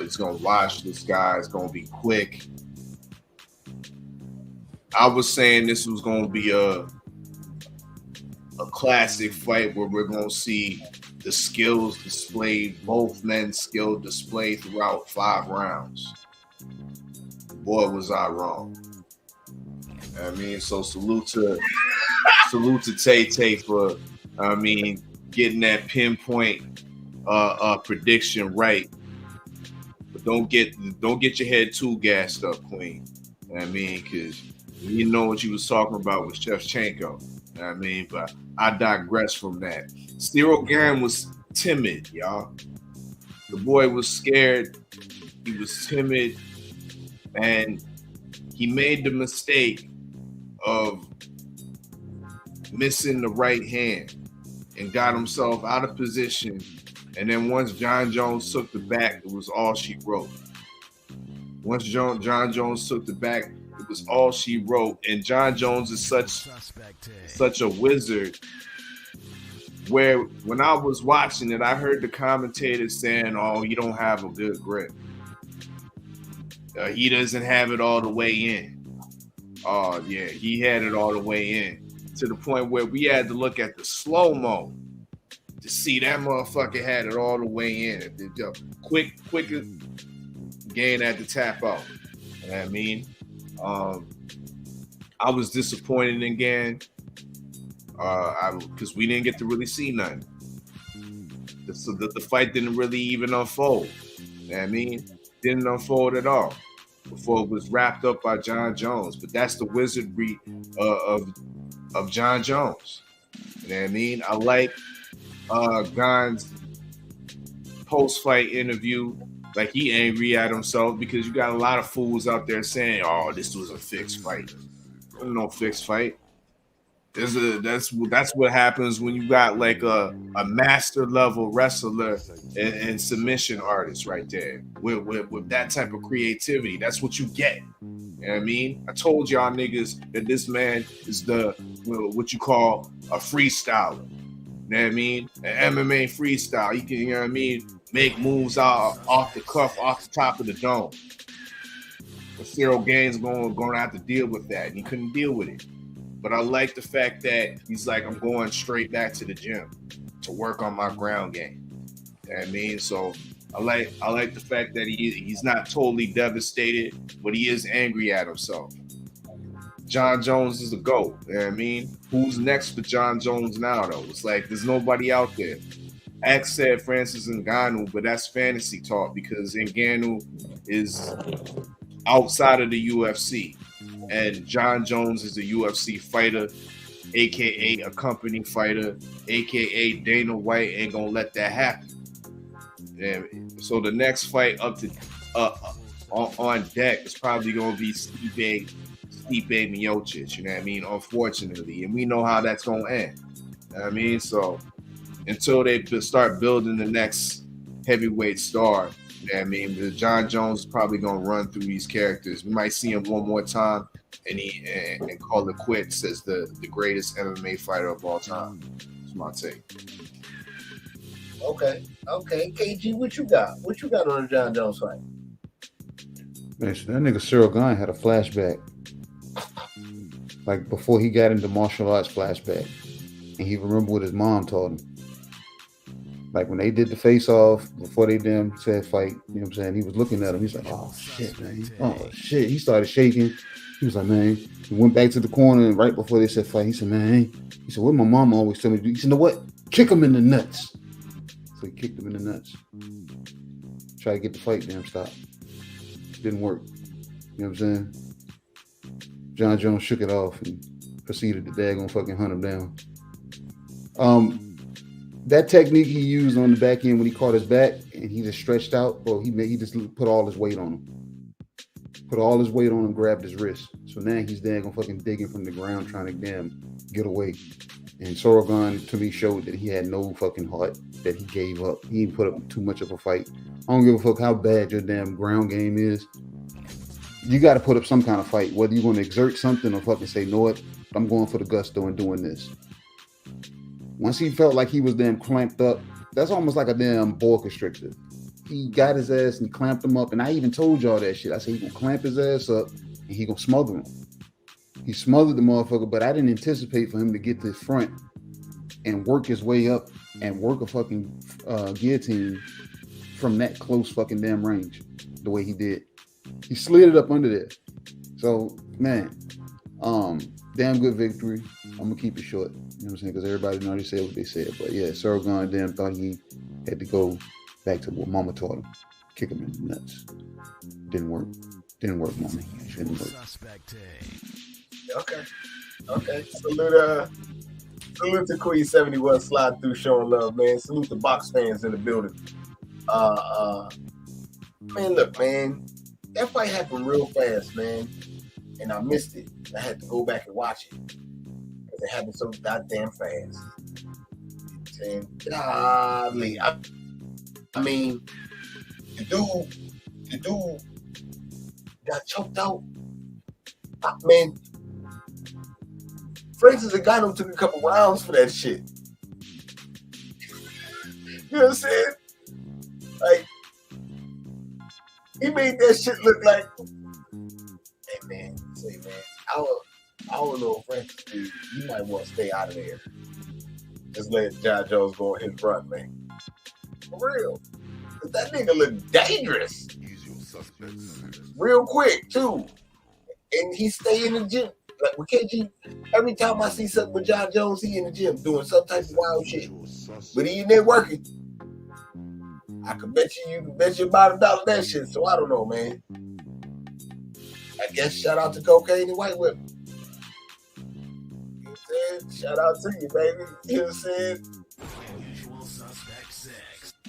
it's going to wash this guy, it's going to be quick. I was saying this was going to be a classic fight where we're going to see the skills displayed, both men's skill displayed throughout 5 rounds. Boy, was I wrong. I mean, so salute to Tay Tay for, I mean, getting that pinpoint prediction right. But don't get your head too gassed up, Queen. I mean, because you know what you was talking about with Shevchenko. I mean, but I digress from that. Cyril Gane was timid, y'all. The boy was scared. He was timid. And he made the mistake of missing the right hand and got himself out of position. And then once John Jones took the back, it was all she wrote. Once John Jones took the back, it was all she wrote. And John Jones is such a wizard where when I was watching it, I heard the commentators saying, oh, he don't have a good grip. He doesn't have it all the way in. Oh, yeah, he had it all the way in. To the point where we had to look at the slow-mo to see that motherfucker had it all the way in. Quick Gang had to tap out. You know what I mean? I was disappointed in Gang because we didn't get to really see nothing. The fight didn't really even unfold. You know what I mean? Didn't unfold at all before it was wrapped up by John Jones. But that's the wizardry of John Jones. You know what I mean? I like Gon's post-fight interview. Like, he angry at himself because you got a lot of fools out there saying, "Oh, this was a fixed fight." There's no fixed fight. That's what happens when you got like a master level wrestler and submission artist right there with that type of creativity. That's what you get. You know what I mean? I told y'all niggas that this man is what you call a freestyler. You know what I mean? An MMA freestyle. He can, you know what I mean, make moves out off the cuff, off the top of the dome. But Cyril Gaines going to have to deal with that, and he couldn't deal with it. But I like the fact that he's like, I'm going straight back to the gym to work on my ground game. You know what I mean? So I like the fact that he's not totally devastated, but he is angry at himself. John Jones is a GOAT. You know what I mean? Who's next for John Jones now, though? It's like there's nobody out there. X said Francis Ngannou, but that's fantasy talk because Ngannou is outside of the UFC. And John Jones is a UFC fighter, a.k.a. a company fighter, a.k.a. Dana White ain't going to let that happen. And so the next fight up to on deck is probably going to be Stipe Miocic, you know what I mean, unfortunately. And we know how that's going to end. You know what I mean? So until they start building the next heavyweight star, you know what I mean, John Jones is probably going to run through these characters. We might see him one more time and call it quits as the greatest MMA fighter of all time. That's my take. Okay. KG, what you got? What you got on the John Jones fight? Man, so that nigga Cyril Gane had a flashback. Like before he got into martial arts flashback. And he remembered what his mom taught him. Like when they did the face off, before they damn said fight, you know what I'm saying? He was looking at him. He's like, oh shit, man. Oh shit. He started shaking. He was like, man. He went back to the corner and right before they said fight, he said, man. He said, what my mom always told me to do? He said, you know what? Kick him in the nuts. So he kicked him in the nuts. Try to get the fight damn stop. Didn't work. You know what I'm saying? John Jones shook it off and proceeded to daggone fucking hunt him down. That technique he used on the back end when he caught his back and he just stretched out, well, he just put all his weight on him. Put all his weight on him, grabbed his wrist. So now he's daggone fucking digging from the ground trying to damn get away. And Cyril Gane to me showed that he had no fucking heart, that he gave up. He didn't put up too much of a fight. I don't give a fuck how bad your damn ground game is. You got to put up some kind of fight, whether you're going to exert something or fucking say, no, what, I'm going for the gusto and doing this. Once he felt like he was damn clamped up, that's almost like a damn boa constrictor. He got his ass and clamped him up, and I even told y'all that shit. I said he gonna clamp his ass up and he gonna smother him. He smothered the motherfucker, but I didn't anticipate for him to get to his front and work his way up and work a fucking guillotine from that close fucking damn range the way he did. He slid it up under there. So, man, damn good victory. I'm gonna keep it short. You know what I'm saying? Because everybody already said what they said. But yeah, Cyril Gane damn thought he had to go back to what mama taught him. Kick him in the nuts. Didn't work. Didn't work, mommy. Didn't work. Okay. Salute to Queen 71 slide through showing love, man. Salute the box fans in the building. Man, look, man. That fight happened real fast, man. And I missed it. I had to go back and watch it. Because it happened so goddamn fast. And golly. I mean, the dude got choked out. Man, Francis Ngannou took a couple rounds for that shit. You know what I'm saying? Like, he made that shit look like, hey man, I don't know, Francis, dude, you might want to stay out of there. Just let John Jones go in his front, man. For real. Cause that nigga look dangerous. real quick too, and he stay in the gym. Like with KG, every time I see something with John Jones, he in the gym doing some type of wild shit. But he in there working. I could bet you can bet you about $1 that shit. So I don't know, man. I guess shout out to Cocaine and White Whip. You know what I'm saying? Shout out to you, baby. You know what I'm saying?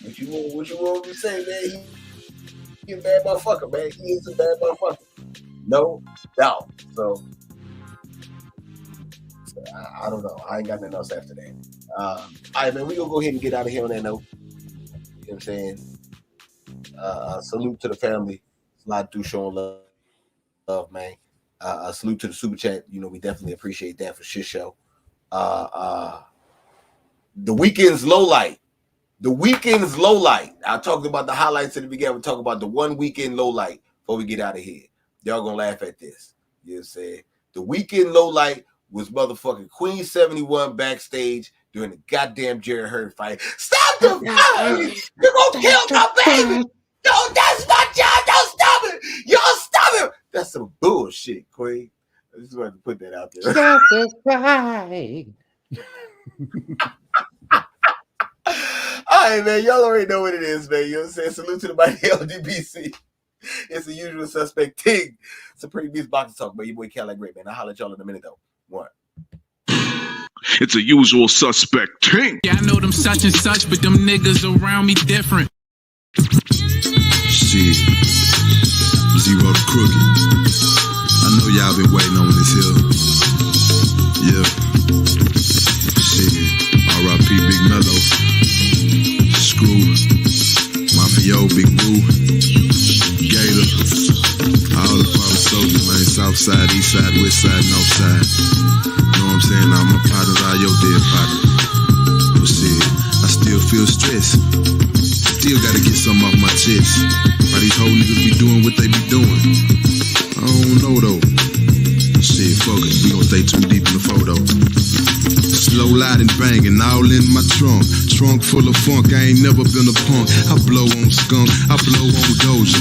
What you want me to say, man? He a bad motherfucker, man. He is a bad motherfucker. No doubt. So I don't know. I ain't got nothing else after that. All right, man. We gonna go ahead and get out of here on that note. You know what I'm saying? Salute to the family. A lot to do showing love, man. Salute to the super chat. You know, we definitely appreciate that for shit show. The weekend's low light. The weekend's low light. I talked about the highlights at the beginning. We'll talk about the one weekend low light before we get out of here. Y'all gonna laugh at this. You know what I'm saying? The weekend low light was motherfucking Queen 71 backstage during the goddamn Jerry Heard fight. Stop the fight! You're gonna kill my baby! No, that's my job! Don't stop it! Y'all stop it! That's some bullshit, Queen. I just wanted to put that out there. Stop the fight. All right, man. Y'all already know what it is, man. You know what I'm saying? Salute to the mighty LDBC. It's the usual suspect King. Supreme Beast Boxing Talk, man. Your boy Cadillac Great, man. I'll holler at y'all in a minute, though. One. It's a usual suspect King. Yeah, I know them such and such, but them niggas around me different. Shit. Zero the Crooked. I know y'all been waiting on this here. Yeah. Shit. R.I.P. Big Mellow. Screw. Mafio, Big Boo. Gator. All the father soldiers, man. South side, east side, west side, north side. Know what I'm saying? All my partners, all your dead partners. But shit, I still feel stressed. Still gotta get something off my chest. Why these whole niggas be doing what they be doing? I don't know though. Shit, fuck it. We gon' stay too deep in the photo. Slow lighting, banging, all in my trunk. Trunk full of funk, I ain't never been a punk. I blow on skunk, I blow on Doja.